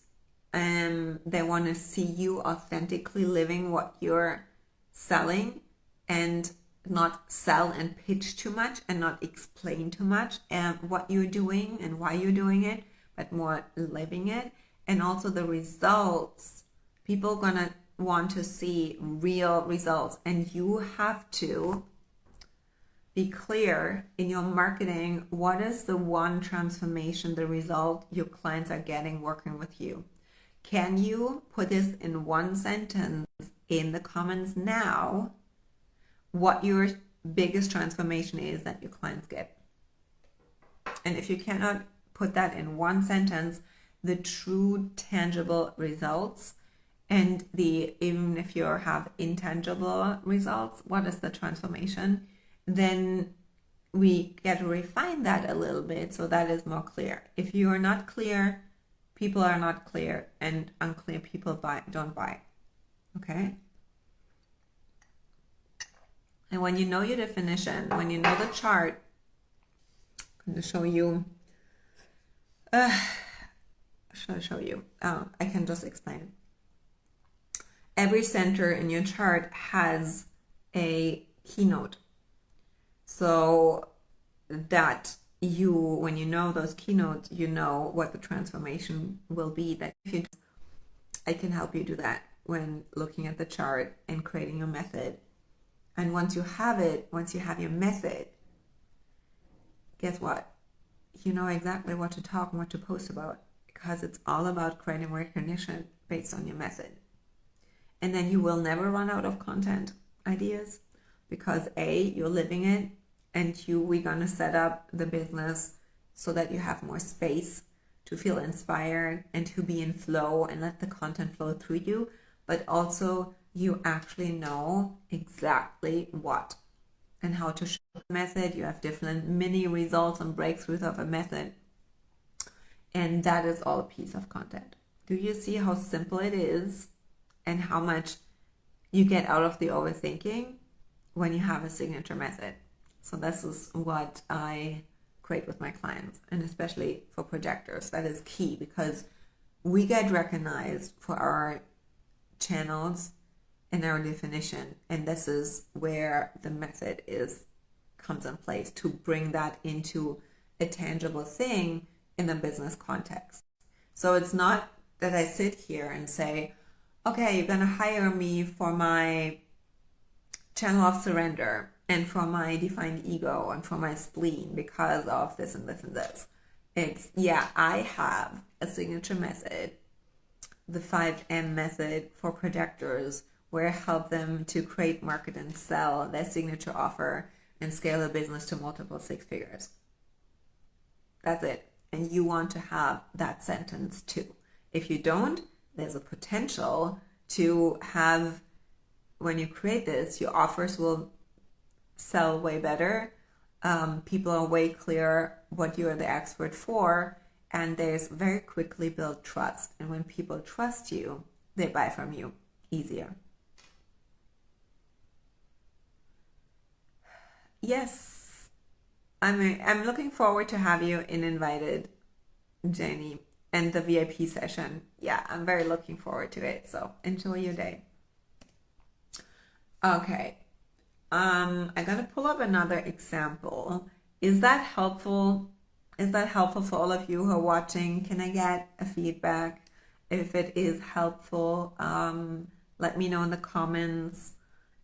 and they want to see you authentically living what you're selling, and not sell and pitch too much and not explain too much and what you're doing and why you're doing it, but more living it. And also the results, people gonna want to see real results, and you have to be clear in your marketing. What is the one transformation, the result your clients are getting working with you? Can you put this in one sentence in the comments now, what your biggest transformation is that your clients get? And if you cannot put that in one sentence, the true tangible results, and even if you have intangible results, what is the transformation? Then we get to refine that a little bit so that is more clear. If you are not clear, people are not clear, and unclear people don't buy. Okay? And when you know your definition, when you know the chart, I'm going to show you. Should I show you? I can just explain. Every center in your chart has a keynote. So that you, when you know those keynotes, you know what the transformation will be. That if you, I can help you do that when looking at the chart and creating your method. And once you have it, once you have your method, guess what? You know exactly what to talk and what to post about, because it's all about creating recognition based on your method. And then you will never run out of content ideas, because A, you're living it, and two, we're going to set up the business so that you have more space to feel inspired and to be in flow and let the content flow through you. But also you actually know exactly what and how to show the method. You have different mini results and breakthroughs of a method. And that is all a piece of content. Do you see how simple it is and how much you get out of the overthinking when you have a signature method? So this is what I create with my clients, and especially for projectors. That is key, because we get recognized for our channels and our definition, and this is where the method comes in place to bring that into a tangible thing in the business context. So it's not that I sit here and say, okay, you're gonna hire me for my channel of surrender and for my defined ego and for my spleen because of this and this and this. It's, yeah, I have a signature method, the 5M method for projectors, where I help them to create, market, and sell their signature offer and scale a business to multiple six figures. That's it. And you want to have that sentence too. If you don't, there's a potential to have, when you create this, your offers will sell way better. People are way clear what you're the expert for, and there's very quickly built trust. And when people trust you, they buy from you easier. Yes, I'm looking forward to have you in invited, Jenny, and the VIP session. Yeah, I'm very looking forward to it. So enjoy your day. Okay. I gotta pull up another example. Is that helpful? Is that helpful for all of you who are watching? Can I get a feedback? If it is helpful, let me know in the comments.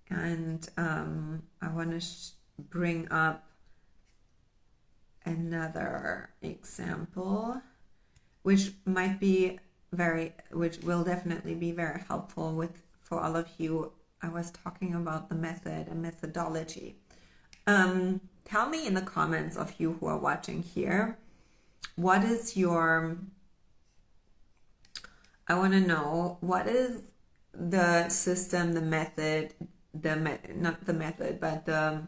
And I want to bring up another example, which will definitely be very helpful for all of you. I was talking about the method and methodology. Tell me in the comments of you who are watching here, what is your, I want to know, what is the system, the method, not the method, but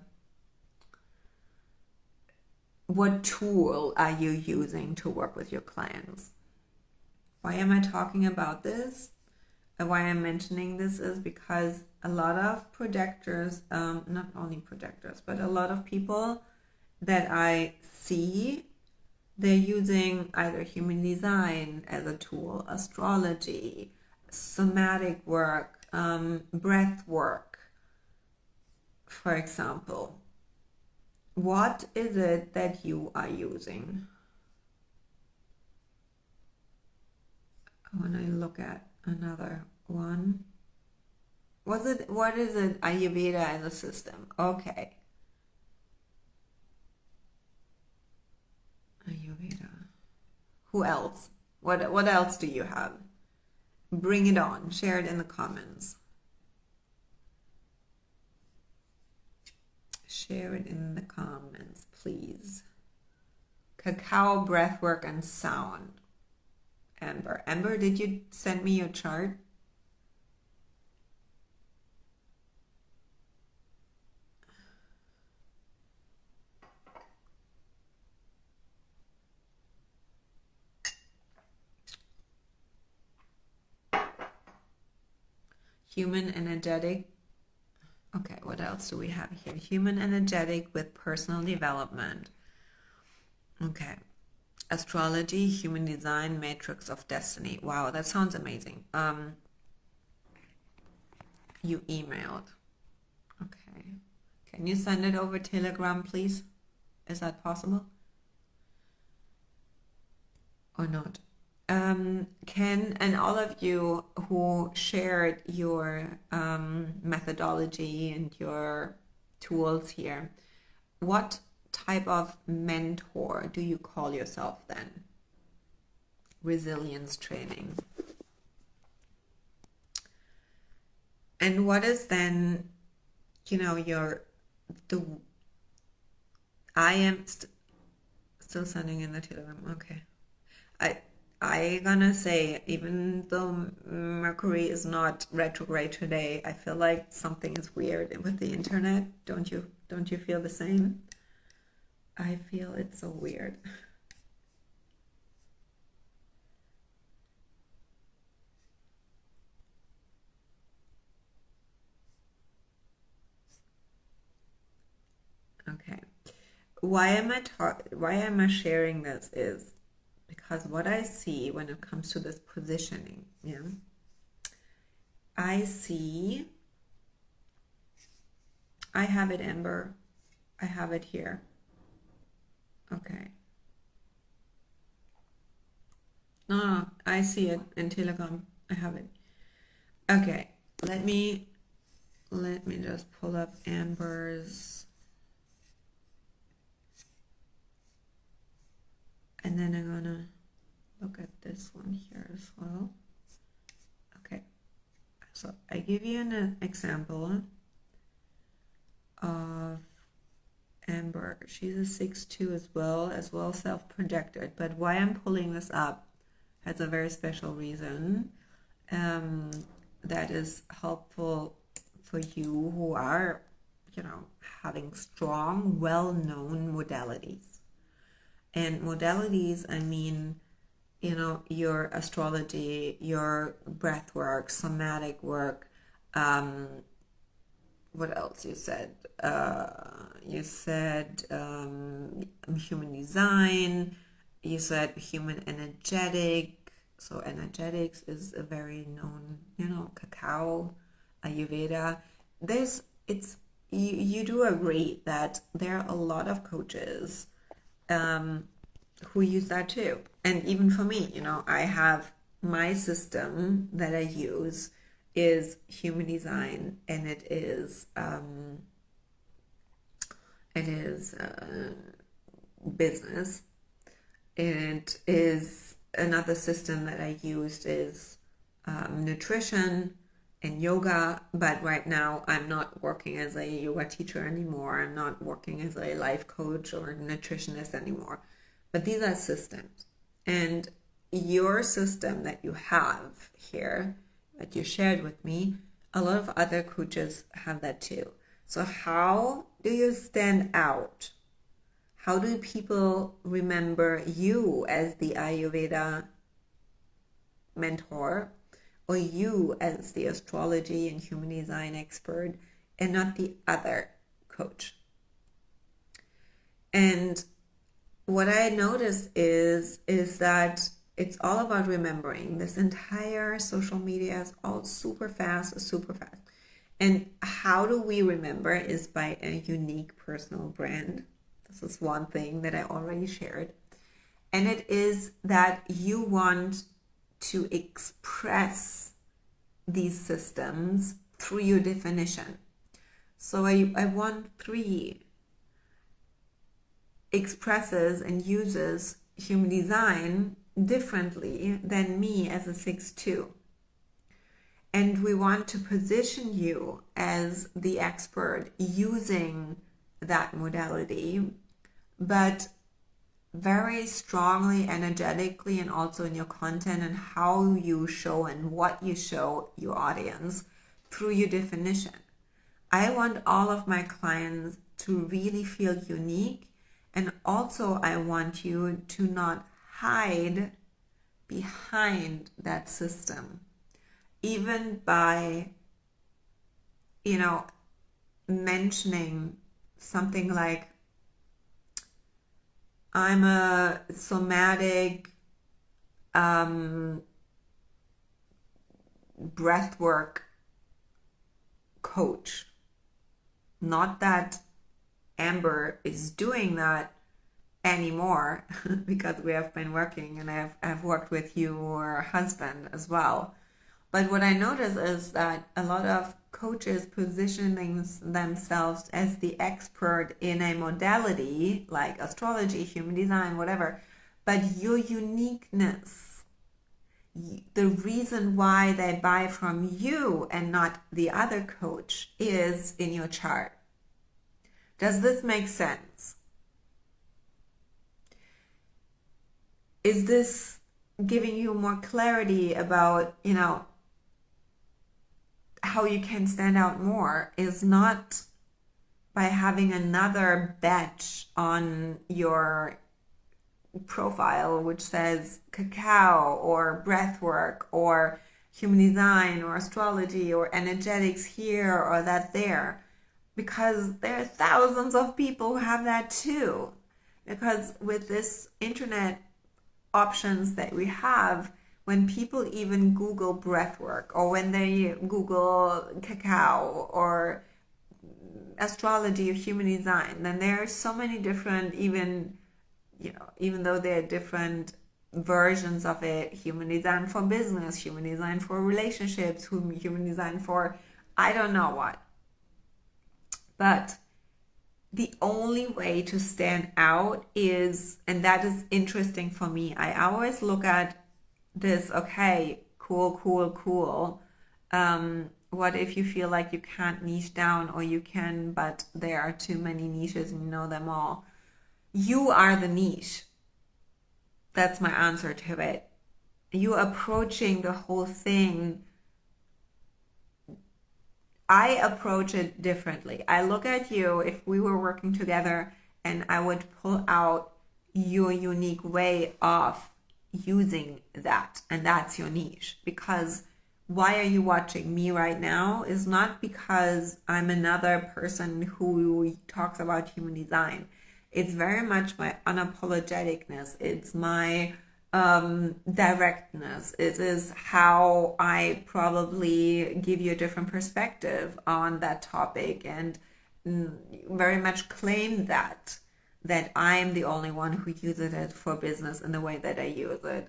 what tool are you using to work with your clients? Why am I talking about this? Why I'm mentioning this is because a lot of projectors, not only projectors, but a lot of people that I see, they're using either human design as a tool, astrology, somatic work, breath work, for example. What is it that you are using? I want to look at another one. What is it? Ayurveda as a system. Okay. Ayurveda. Who else? What else do you have? Bring it on. Share it in the comments. Share it in the comments, please. Cacao, breathwork, and sound. Amber. Amber, did you send me your chart? Human energetic. Okay, what else do we have here? Human energetic with personal development. Okay. Astrology, human design, matrix of destiny. Wow, that sounds amazing. You emailed. Okay. Can you send it over Telegram, please? Is that possible? Or not? And all of you who shared your methodology and your tools here, what type of mentor do you call yourself then? Resilience training. And what is then, your the I am still sending in the telegram. Okay. I I gonna say, even though Mercury is not retrograde today, I feel like something is weird with the internet. Don't you feel the same? I feel it's so weird. Okay. Why am I sharing this is because what I see when it comes to this positioning, yeah, I see, I have it, Amber. I have it here. Okay. No, I see it in Telegram. I have it. Okay. Let me just pull up Amber's, and then I'm gonna look at this one here as well. Okay. So I give you an example of Amber. She's a 6'2" as well self-projected. But why I'm pulling this up has a very special reason that is helpful for you who are, having strong, well-known modalities. And modalities, I mean, your astrology, your breath work, somatic work, what else you said? You said human design. You said human energetic. So energetics is a very known, cacao, Ayurveda. You do agree that there are a lot of coaches who use that too. And even for me, I have my system that I use is human design, and it is business. It is another system that I used is nutrition and yoga, but right now I'm not working as a yoga teacher anymore. I'm not working as a life coach or nutritionist anymore. But these are systems. And your system that you have here, that you shared with me, a lot of other coaches have that too. So how do you stand out? How do people remember you as the Ayurveda mentor, or you as the astrology and human design expert, and not the other coach? And what I noticed is that it's all about remembering. This entire social media is all super fast, super fast. And how do we remember is by a unique personal brand. This is one thing that I already shared. And it is that you want to express these systems through your definition. So I want 3 expresses and uses human design differently than me as a 6'2". And we want to position you as the expert using that modality, but very strongly, energetically, and also in your content and how you show and what you show your audience through your definition. I want all of my clients to really feel unique, and also I want you to not hide behind that system, even by, mentioning something like, I'm a somatic breathwork coach. Not that Amber is doing that anymore because we have been working and I've worked with your husband as well. But what I notice is that a lot of coaches positioning themselves as the expert in a modality like astrology, human design, whatever, but your uniqueness, the reason why they buy from you and not the other coach is in your chart. Does this make sense? Is this giving you more clarity about, how you can stand out more? Is not by having another badge on your profile which says cacao or breathwork or human design or astrology or energetics here or that there, because there are thousands of people who have that too. Because with this internet options that we have, when people even Google breathwork or when they Google cacao or astrology or human design, then there are so many different, even though there are different versions of it, human design for business, human design for relationships, human design for I don't know what. But the only way to stand out is, and that is interesting for me, I always look at this, okay, cool. What if you feel like you can't niche down, or you can, but there are too many niches and you know them all? You are the niche. That's my answer to it. You approaching the whole thing. I approach it differently. I look at you, if we were working together, and I would pull out your unique way of using that, and that's your niche. Because why are you watching me right now is not because I'm another person who talks about human design. It's very much my unapologeticness. It's my directness. It is how I probably give you a different perspective on that topic, and very much claim that I'm the only one who uses it for business in the way that I use it.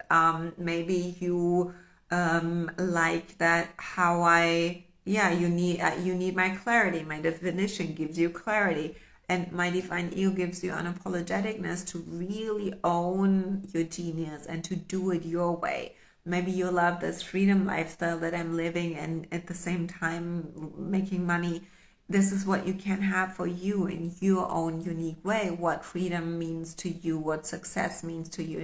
Maybe you like that how you need my clarity. My definition gives you clarity. And my divine ego gives you unapologeticness to really own your genius and to do it your way. Maybe you love this freedom lifestyle that I'm living and at the same time making money. This is what you can have for you in your own unique way. What freedom means to you, what success means to you,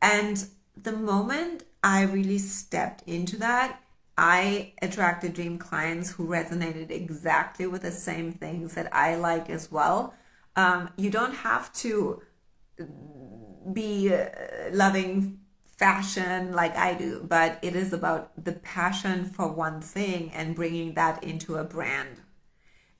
And the moment I really stepped into that, I attracted dream clients who resonated exactly with the same things that I like as well. You don't have to be loving fashion like I do, but it is about the passion for one thing and bringing that into a brand.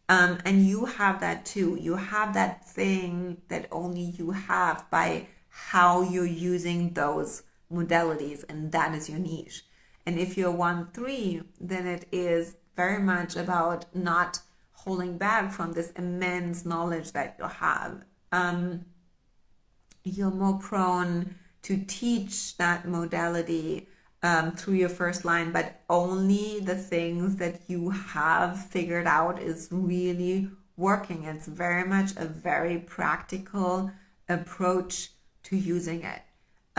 And you have that too. You have that thing that only you have by how you're using those modalities, and that is your niche. And if you're 1-3, then it is very much about not holding back from this immense knowledge that you have. You're more prone to teach that modality through your first line, but only the things that you have figured out is really working. It's very much a very practical approach to using it.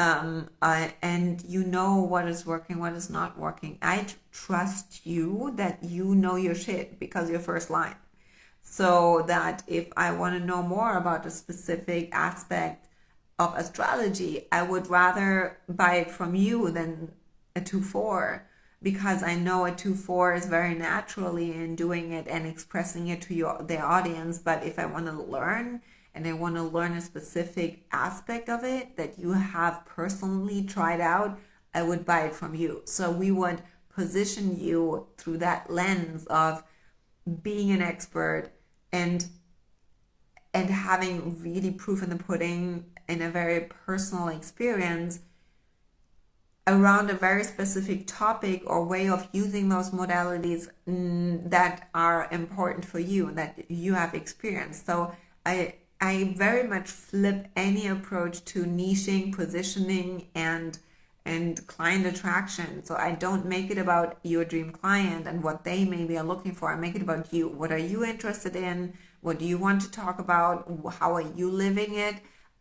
And you know what is working, what is not working. I trust you that you know your shit because you're first line. So that if I want to know more about a specific aspect of astrology, I would rather buy it from you than a 2-4, because I know a 2-4 is very naturally in doing it and expressing it to their audience. But if I want to learn, and I want to learn a specific aspect of it that you have personally tried out, I would buy it from you. So we would position you through that lens of being an expert and and having really proof in the pudding in a very personal experience around a very specific topic or way of using those modalities that are important for you and that you have experienced. So I very much flip any approach to niching, positioning, and client attraction. So I don't make it about your dream client and what they maybe are looking for. I make it about you. What are you interested in? What do you want to talk about? How are you living it?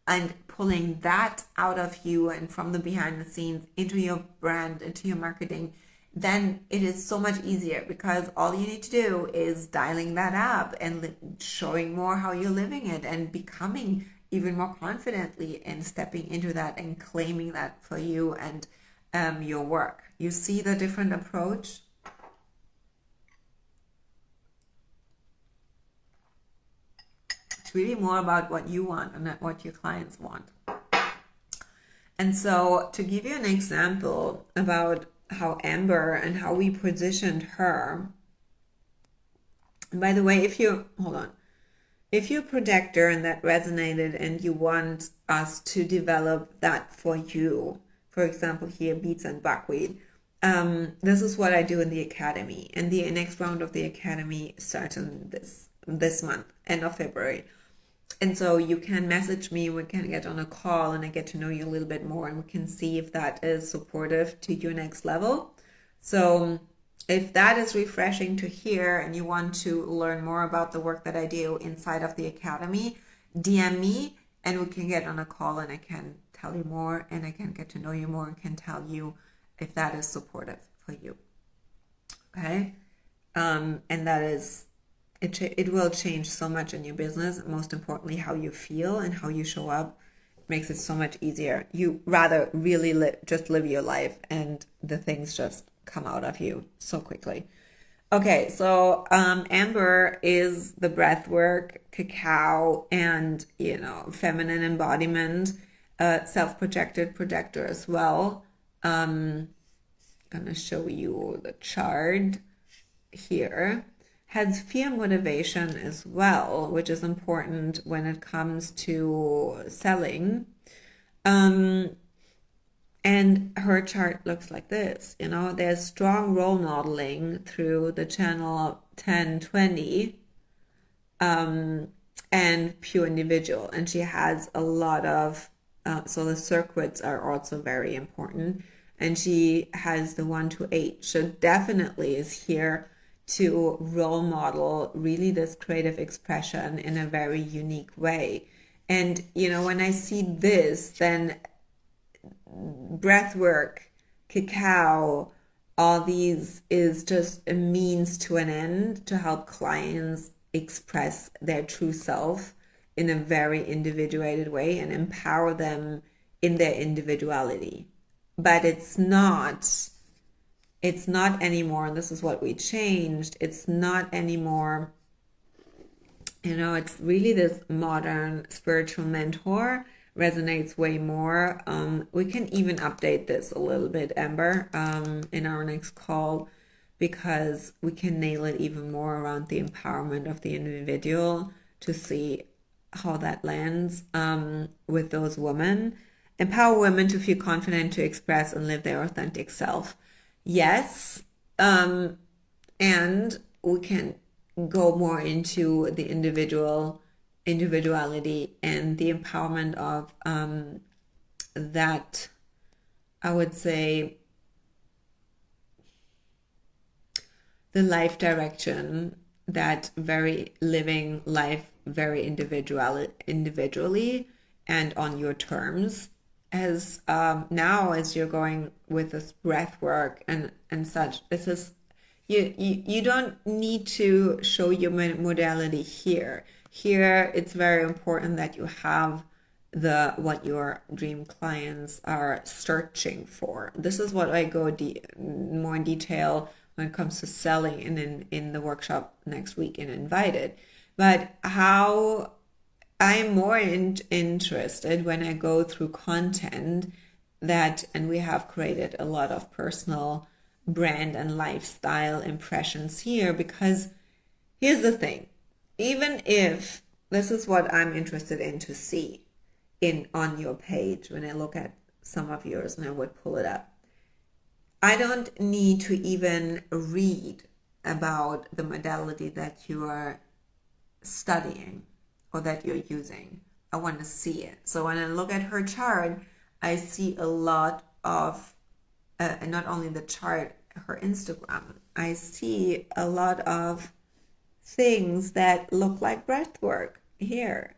And pulling that out of you and from the behind the scenes into your brand, into your marketing, then it is so much easier, because all you need to do is dialing that up and showing more how you're living it and becoming even more confidently and stepping into that and claiming that for you and your work. You see the different approach? It's really more about what you want and not what your clients want. And so, to give you an example about how Amber and how we positioned her, and by the way, if you're a projector and that resonated and you want us to develop that for you, for example, here, beets and buckwheat, this is what I do in the academy. And the next round of the academy starts in this month, end of February. And so you can message me, we can get on a call and I get to know you a little bit more and we can see if that is supportive to your next level. So if that is refreshing to hear and you want to learn more about the work that I do inside of the academy, DM me and we can get on a call and I can tell you more and I can get to know you more and can tell you if that is supportive for you. Okay? And that is, it will change so much in your business. Most importantly, how you feel and how you show up. It makes it so much easier. You rather really just live your life and the things just come out of you so quickly. Okay, so Amber is the breathwork, cacao, and feminine embodiment, self-projected projector as well. I'm gonna show you the chart here. Has fear motivation as well, which is important when it comes to selling. And her chart looks like this. There's strong role modeling through the channel 1020 and pure individual. And she has a lot of, so the circuits are also very important. And she has the 1 to 8. So definitely is here to role model really this creative expression in a very unique way. And, when I see this, then breathwork, cacao, all these is just a means to an end to help clients express their true self in a very individuated way and empower them in their individuality. But it's not anymore, and this is what we changed, it's not anymore, it's really this modern spiritual mentor resonates way more. We can even update this a little bit, Amber, in our next call, because we can nail it even more around the empowerment of the individual to see how that lands with those women. Empower women to feel confident to express and live their authentic self. Yes, and we can go more into the individuality and the empowerment of that, I would say, the life direction, that very living life very individually and on your terms. As now as you're going with this breath work and such, this is you don't need to show your modality here. It's very important that you have what your dream clients are searching for. This is what I go more in detail when it comes to selling in the workshop next week in Invited. But how I'm more interested when I go through content and we have created a lot of personal brand and lifestyle impressions here, because here's the thing, even if this is what I'm interested in to see in on your page when I look at some of yours and I would pull it up. I don't need to even read about the modality that you are studying or that you're using. I want to see it. So when I look at her chart, I see a lot of, not only the chart, her Instagram, I see a lot of things that look like breath work here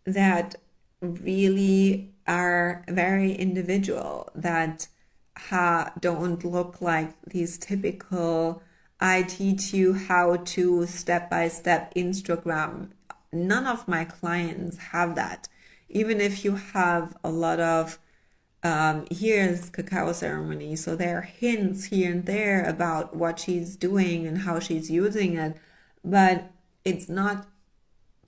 that really are very individual, that don't look like these typical I teach you how to step by step Instagram. None of my clients have that. Even if you have a lot of here's cacao ceremony, so there are hints here and there about what she's doing and how she's using it, but it's not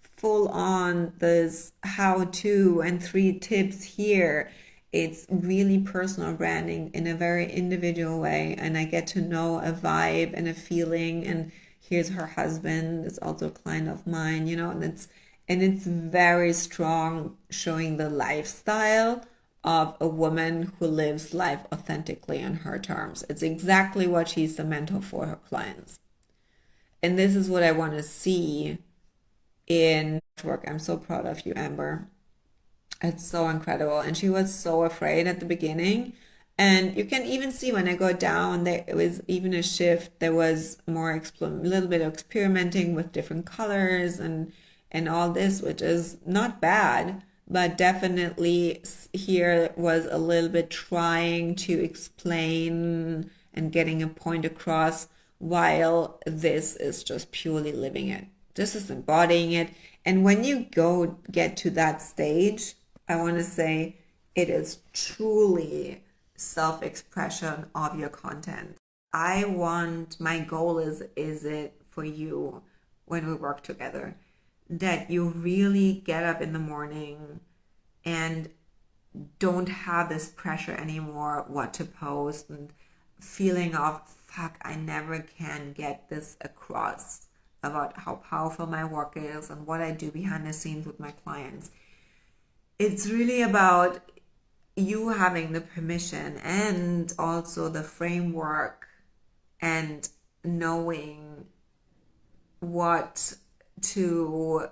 full on this how to and 3 tips here. It's really personal branding in a very individual way, and I get to know a vibe and a feeling. And here's her husband, it's also a client of mine, and it's very strong, showing the lifestyle of a woman who lives life authentically on her terms. It's exactly what she's the mentor for her clients. And this is what I want to see in work. I'm so proud of you, Amber. It's so incredible. And she was so afraid at the beginning. And you can even see when I go down, there was even a shift. There was more a little bit of experimenting with different colors and all this, which is not bad, but definitely here was a little bit trying to explain and getting a point across, while this is just purely living it. This is embodying it. And when you get to that stage, I want to say it is truly self-expression of your content. My goal is it for you when we work together, that you really get up in the morning and don't have this pressure anymore what to post and feeling of fuck, I never can get this across about how powerful my work is and what I do behind the scenes with my clients. It's really about you having the permission and also the framework and knowing what to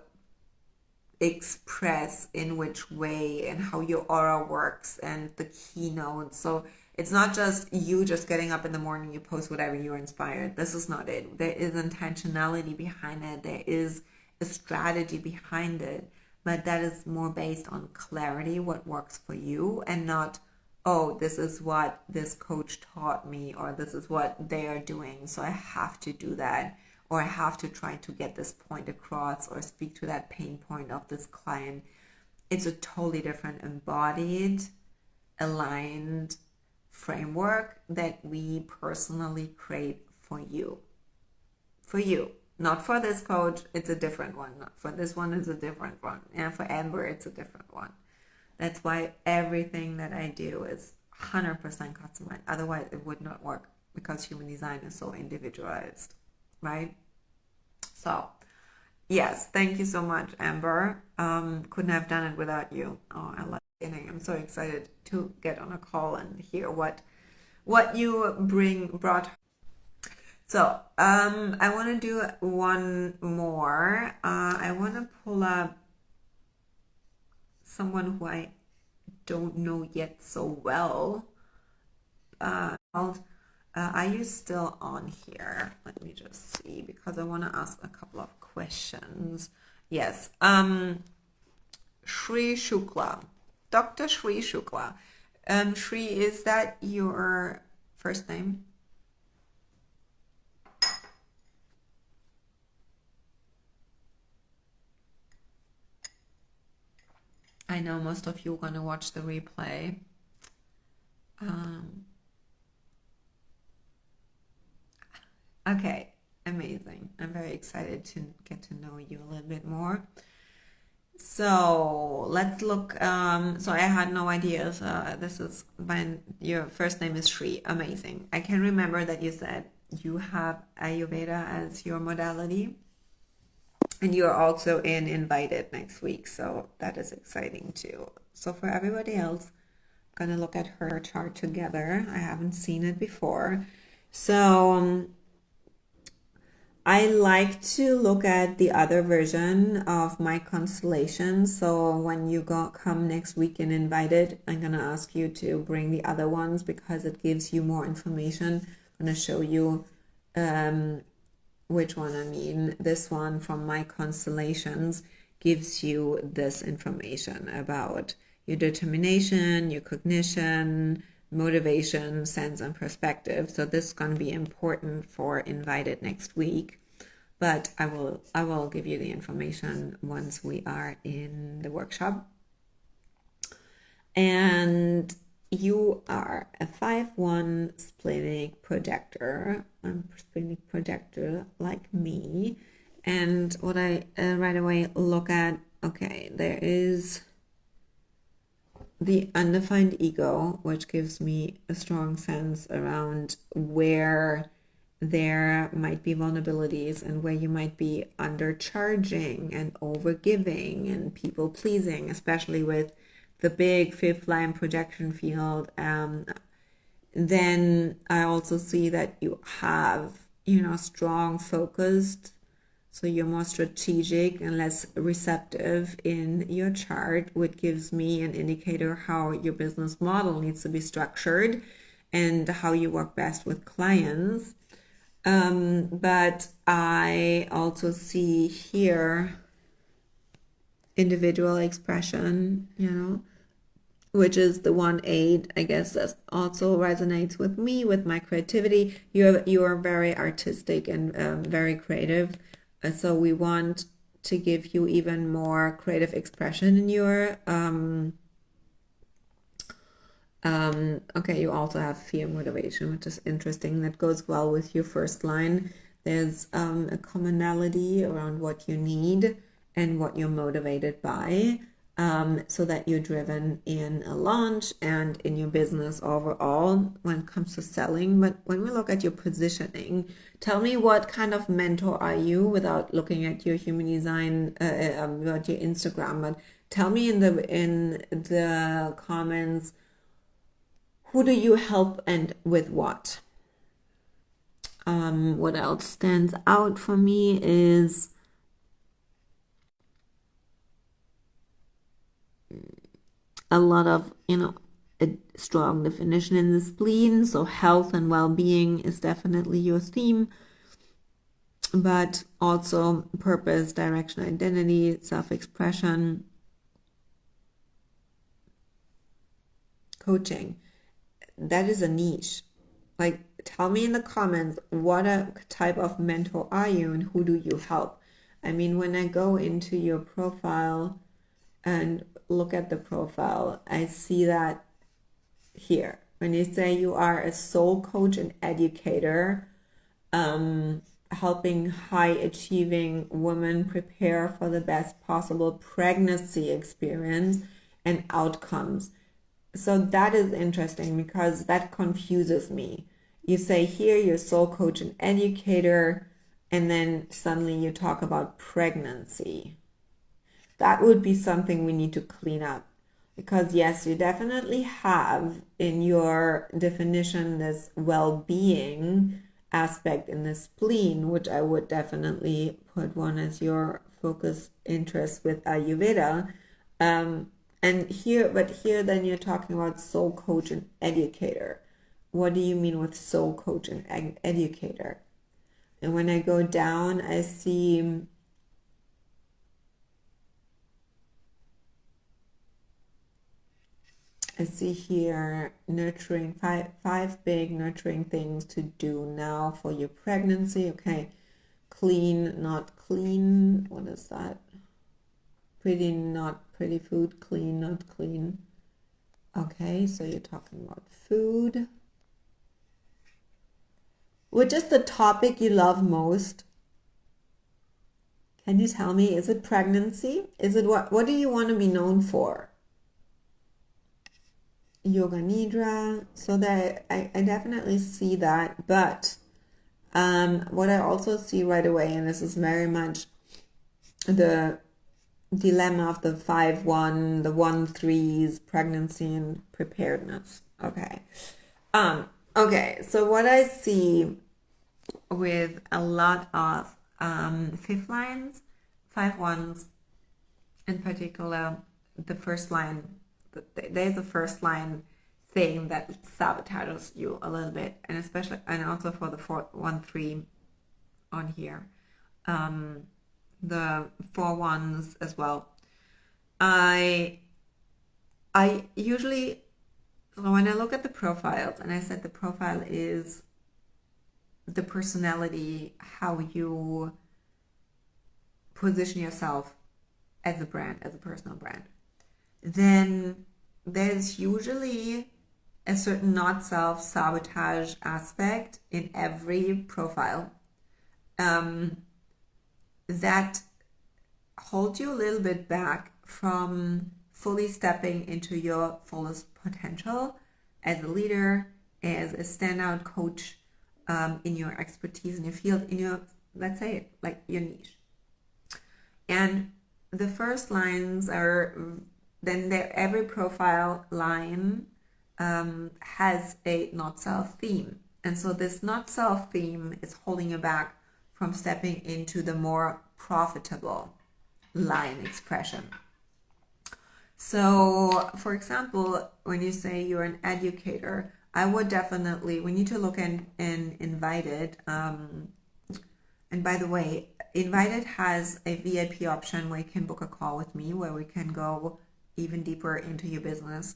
express in which way and how your aura works and the keynotes. So it's not just you just getting up in the morning, you post whatever you're inspired. This is not it. There is intentionality behind it. There is a strategy behind it, but that is more based on clarity, what works for you, and not, oh, this is what this coach taught me, or this is what they are doing, so I have to do that, or I have to try to get this point across or speak to that pain point of this client. It's a totally different embodied, aligned framework that we personally create for you. For you. Not for this coach, it's a different one. Not for this one, it's a different one. And for Amber, it's a different one. That's why everything that I do is 100% customized. Otherwise, it would not work, because human design is so individualized, right? So, yes, thank you so much, Amber. Couldn't have done it without you. Oh, I like it. I'm so excited to get on a call and hear what you brought. So, I want to do one more. I want to pull up someone who I don't know yet so well. Are you still on here? Let me just see, because I want to ask a couple of questions. Yes. Shri Shukla. Dr. Shri Shukla. Shri, is that your first name? I know most of you are going to watch the replay. Okay, amazing. I'm very excited to get to know you a little bit more. So let's look. So I had no idea. This is when your first name is Shri. Amazing. I can remember that you said you have Ayurveda as your modality. And you're also invited next week, so that is exciting too. So for everybody else, I'm gonna look at her chart together. I haven't seen it before. So I like to look at the other version of my constellation. So when you come next week and invited, I'm gonna ask you to bring the other ones because it gives you more information. I'm gonna show you which one I mean. This one from my constellations gives you this information about your determination, your cognition, motivation, sense, and perspective. So this is going to be important for invited next week. But I will give you the information once we are in the workshop. And you are a 5-1 splenic projector. I'm a splenic projector like me. And what I right away look at, okay, there is the undefined ego, which gives me a strong sense around where there might be vulnerabilities and where you might be undercharging and overgiving and people pleasing, especially with the big fifth line projection field. Then I also see that you have, strong focused. So you're more strategic and less receptive in your chart, which gives me an indicator how your business model needs to be structured and how you work best with clients. But I also see here individual expression, which is the 1-8, I guess that also resonates with me, with my creativity. You are very artistic and very creative. So we want to give you even more creative expression in your okay, you also have fear motivation, which is interesting. That goes well with your first line. There's a commonality around what you need and what you're motivated by, so that you're driven in a launch and in your business overall when it comes to selling. But when we look at your positioning, tell me what kind of mentor are you without looking at your human design, about your Instagram. But tell me in the comments, who do you help and with what? What else stands out for me is a lot of, a strong definition in the spleen. So health and well-being is definitely your theme, but also purpose, direction, identity, self-expression, coaching. That is a niche. Like, tell me in the comments, what type of mentor are you and who do you help? I mean, when I go into your profile and look at the profile, I see that here. When you say you are a soul coach and educator, helping high achieving women prepare for the best possible pregnancy experience and outcomes. So that is interesting because that confuses me. You say here you're soul coach and educator, and then suddenly you talk about pregnancy. That would be something we need to clean up. Because yes, you definitely have in your definition this well-being aspect in the spleen, which I would definitely put one as your focus interest with Ayurveda. But here then you're talking about soul coach and educator. What do you mean with soul coach and educator? And when I go down, I see here nurturing five big nurturing things to do now for your pregnancy. Okay, clean, not clean. What is that? Pretty, not pretty food. Clean, not clean. Okay, so you're talking about food. Which is the topic you love most? Can you tell me? Is it pregnancy? Is it what do you want to be known for? Yoga Nidra. So that I definitely see that. But what I also see right away, and this is very much the dilemma of the 5-1, the 1-3s, pregnancy and preparedness. Okay. Okay, so what I see with a lot of fifth lines, 5-1s in particular, the first line, there's a first line thing that sabotages you a little bit, and especially, and also for the 1-3 on here, the 4-1s as well. I usually, when I look at the profiles, and I said the profile is the personality, how you position yourself as a brand, as a personal brand, then there's usually a certain not self-sabotage aspect in every profile that holds you a little bit back from fully stepping into your fullest potential as a leader, as a standout coach in your expertise, in your field, in your, let's say, like your niche. And the first lines are, then every profile line has a not self theme. And so this not self theme is holding you back from stepping into the more profitable line expression. So, for example, when you say you're an educator, I would definitely, we need to look in Invited. And by the way, Invited has a VIP option where you can book a call with me, where we can go even deeper into your business.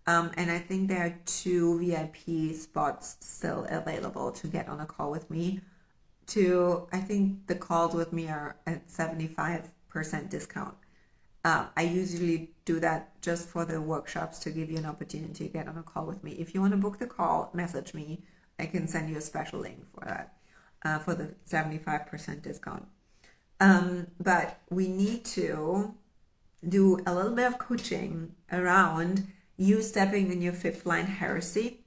And I think there are 2 VIP spots still available to get on a call with me. I think the calls with me are at 75% discount. I usually do that just for the workshops to give you an opportunity to get on a call with me. If you want to book the call, message me. I can send you a special link for that, for the 75% discount. But we need to do a little bit of coaching around you stepping in your 5th line heresy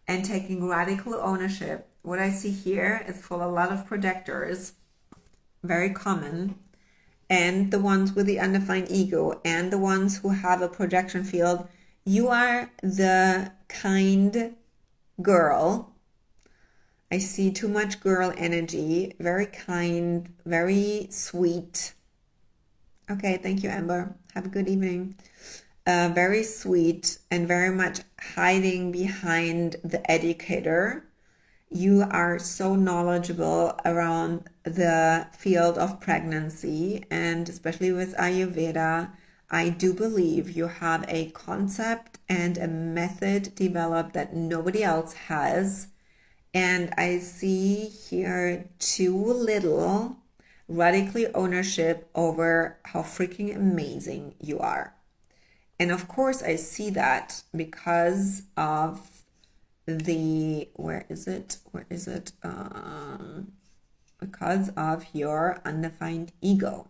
and taking radical ownership. What I see here is for a lot of projectors, very common, and the ones with the undefined ego and the ones who have a projection field. You are the kind girl. I see too much girl energy, very kind, very sweet. Okay, thank you, Amber. Have a good evening. Very sweet and very much hiding behind the educator. You are so knowledgeable around the field of pregnancy, and especially with Ayurveda, I do believe you have a concept and a method developed that nobody else has. And I see here too little radically ownership over how freaking amazing you are. And of course, I see that because of because of your undefined ego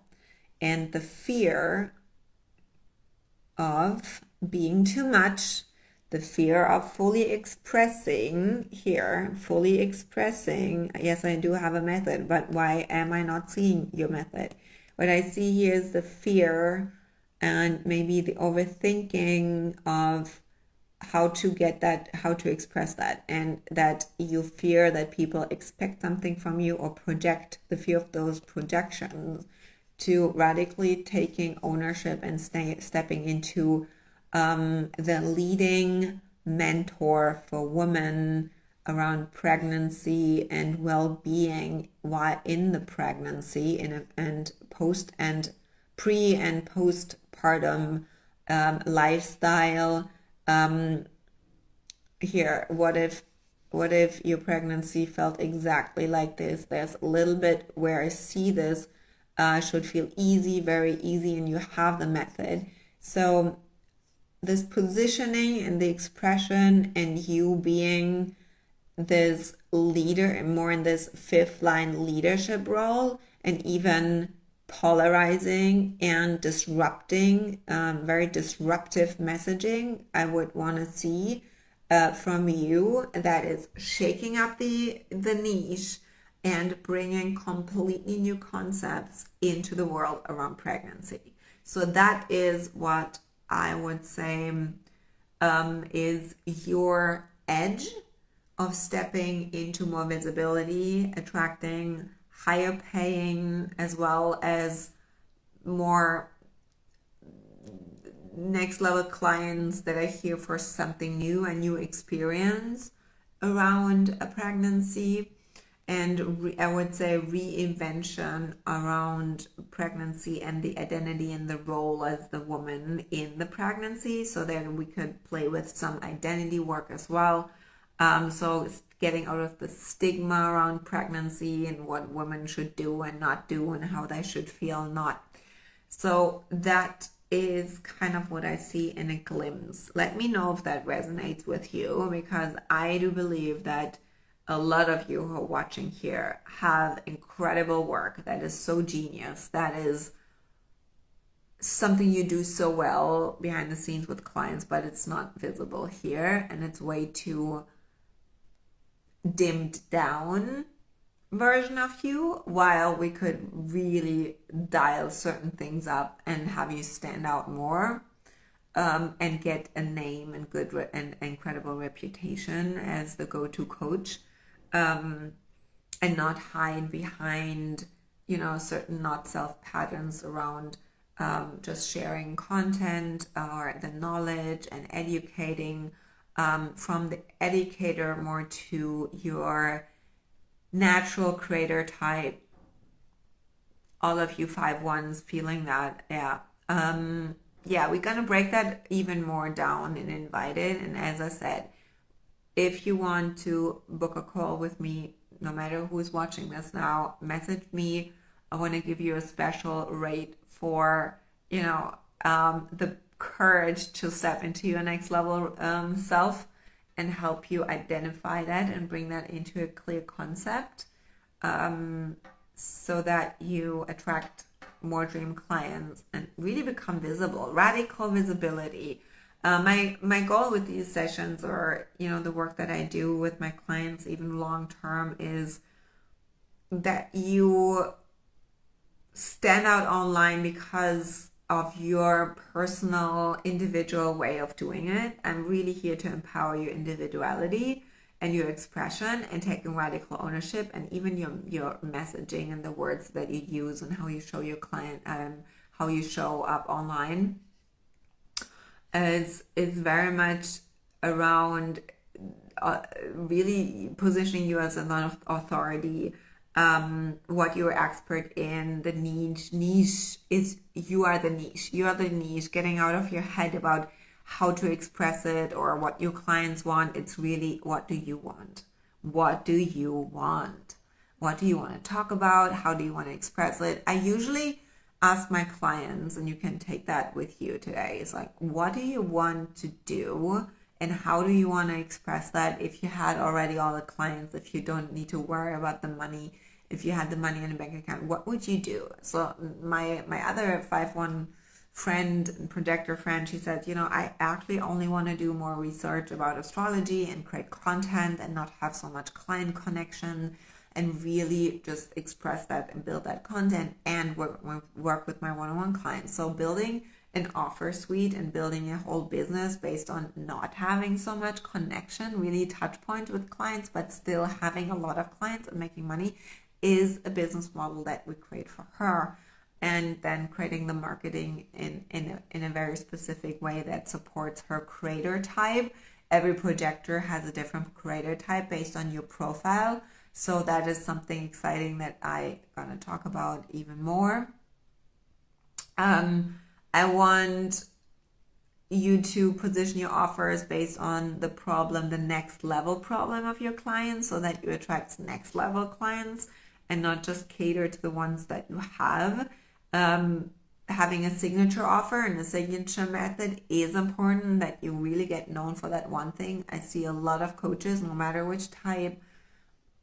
and the fear of being too much, the fear of fully expressing. Yes, I do have a method, but why am I not seeing your method? What I see here is the fear and maybe the overthinking of how to get that, how to express that, and that you fear that people expect something from you or project, the fear of those projections, to radically taking ownership and stepping into the leading mentor for women around pregnancy and well-being while in the pregnancy and post and pre and postpartum lifestyle. Here, what if your pregnancy felt exactly like this? There's a little bit where I see this should feel easy, very easy, and you have the method. So this positioning and the expression and you being this leader and more in this 5th line leadership role, and even polarizing and disrupting, very disruptive messaging, I would want to see from you, that is shaking up the niche, and bringing completely new concepts into the world around pregnancy. So that is what I would say is your edge of stepping into more visibility, attracting higher paying as well as more next level clients that are here for something new, a new experience around a pregnancy, and I would say reinvention around pregnancy and the identity and the role as the woman in the pregnancy, so that we could play with some identity work as well. So getting out of the stigma around pregnancy and what women should do and not do and how they should feel and not. So that is kind of what I see in a glimpse. Let me know if that resonates with you, because I do believe that a lot of you who are watching here have incredible work that is so genius, that is something you do so well behind the scenes with clients, but it's not visible here, and it's way too dimmed down version of you, while we could really dial certain things up and have you stand out more, and get a name and good and incredible reputation as the go-to coach, and not hide behind certain not self patterns around just sharing content or the knowledge and educating, from the educator more to your natural creator type. All of you 5-1s feeling that, yeah. We're gonna break that even more down and invite it. And as I said, if you want to book a call with me, no matter who's watching this now, message me. I want to give you a special rate for the courage to step into your next level self, and help you identify that and bring that into a clear concept, so that you attract more dream clients and really become visible. Radical visibility. My goal with these sessions, or the work that I do with my clients even long term, is that you stand out online because of your personal individual way of doing it. I'm really here to empower your individuality and your expression, and taking radical ownership, and even your messaging and the words that you use and how you show your client, how you show up online, is very much around really positioning you as an authority, what you're expert in. The niche is, you are the niche. Getting out of your head about how to express it or what your clients want. It's really, what do you want? What do you want? What do you want to talk about? How do you want to express it? I usually ask my clients, and you can take that with you today, it's like, what do you want to do? And how do you want to express that? If you had already all the clients, if you don't need to worry about the money, if you had the money in a bank account, what would you do? So my other 5-1 friend and projector friend, she said, I actually only want to do more research about astrology and create content and not have so much client connection, and really just express that and build that content and work with my one-on-one clients. So building an offer suite and building a whole business based on not having so much connection, really touch point with clients, but still having a lot of clients and making money, is a business model that we create for her. And then creating the marketing in a very specific way that supports her creator type. Every projector has a different creator type based on your profile. So that is something exciting that I'm going to talk about even more. I want you to position your offers based on the problem, the next level problem of your clients, so that you attract next level clients and not just cater to the ones that you have. Having a signature offer and a signature method is important, that you really get known for that one thing. I see a lot of coaches, no matter which type,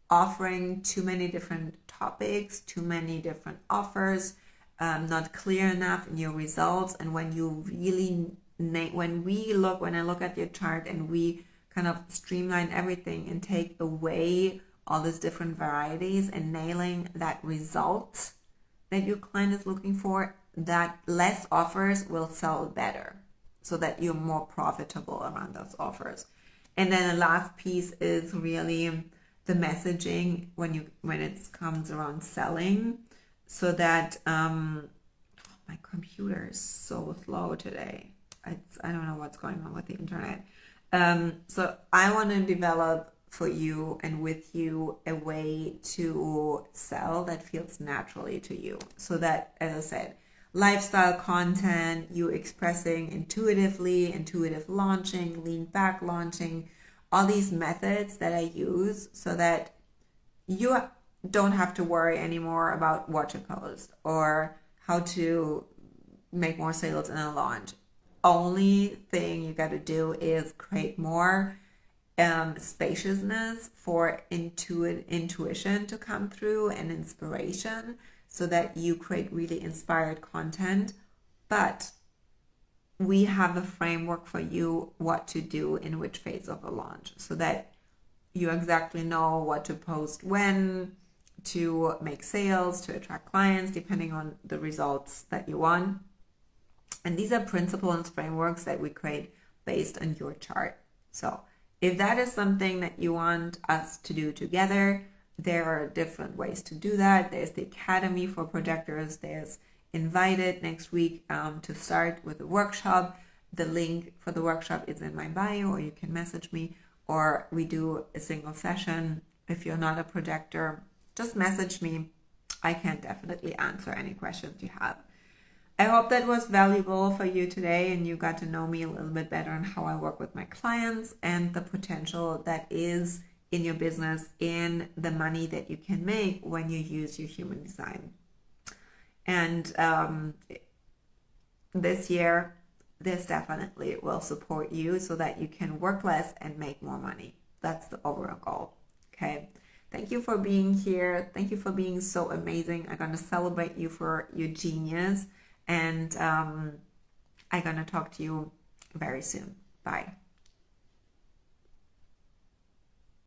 offering too many different topics, too many different offers, not clear enough in your results. And when you really, when I look at your chart and we kind of streamline everything and take away all these different varieties and nailing that result that your client is looking for, that less offers will sell better so that you're more profitable around those offers. And then the last piece is really the messaging when it comes around selling, so that my computer is so slow today. I don't know what's going on with the internet. So I want to develop for you and with you a way to sell that feels naturally to you. So that, as I said, lifestyle content, you expressing intuitively, intuitive launching, lean back launching, all these methods that I use so that you don't have to worry anymore about what to post or how to make more sales in a launch. Only thing you got to do is create more spaciousness for intuition to come through and inspiration, so that you create really inspired content. But we have a framework for you what to do in which phase of a launch, so that you exactly know what to post when to make sales, to attract clients, depending on the results that you want. And these are principles and frameworks that we create based on your chart. So if that is something that you want us to do together, there are different ways to do that. There's the Academy for Projectors. There's invited next week to start with a workshop. The link for the workshop is in my bio, or you can message me, or we do a single session. If you're not a projector, just message me. I can definitely answer any questions you have. I hope that was valuable for you today and you got to know me a little bit better on how I work with my clients and the potential that is in your business, in the money that you can make when you use your human design. And this year, this definitely will support you so that you can work less and make more money. That's the overall goal. Okay. Thank you for being here. Thank you for being so amazing. I'm going to celebrate you for your genius. And I'm going to talk to you very soon. Bye.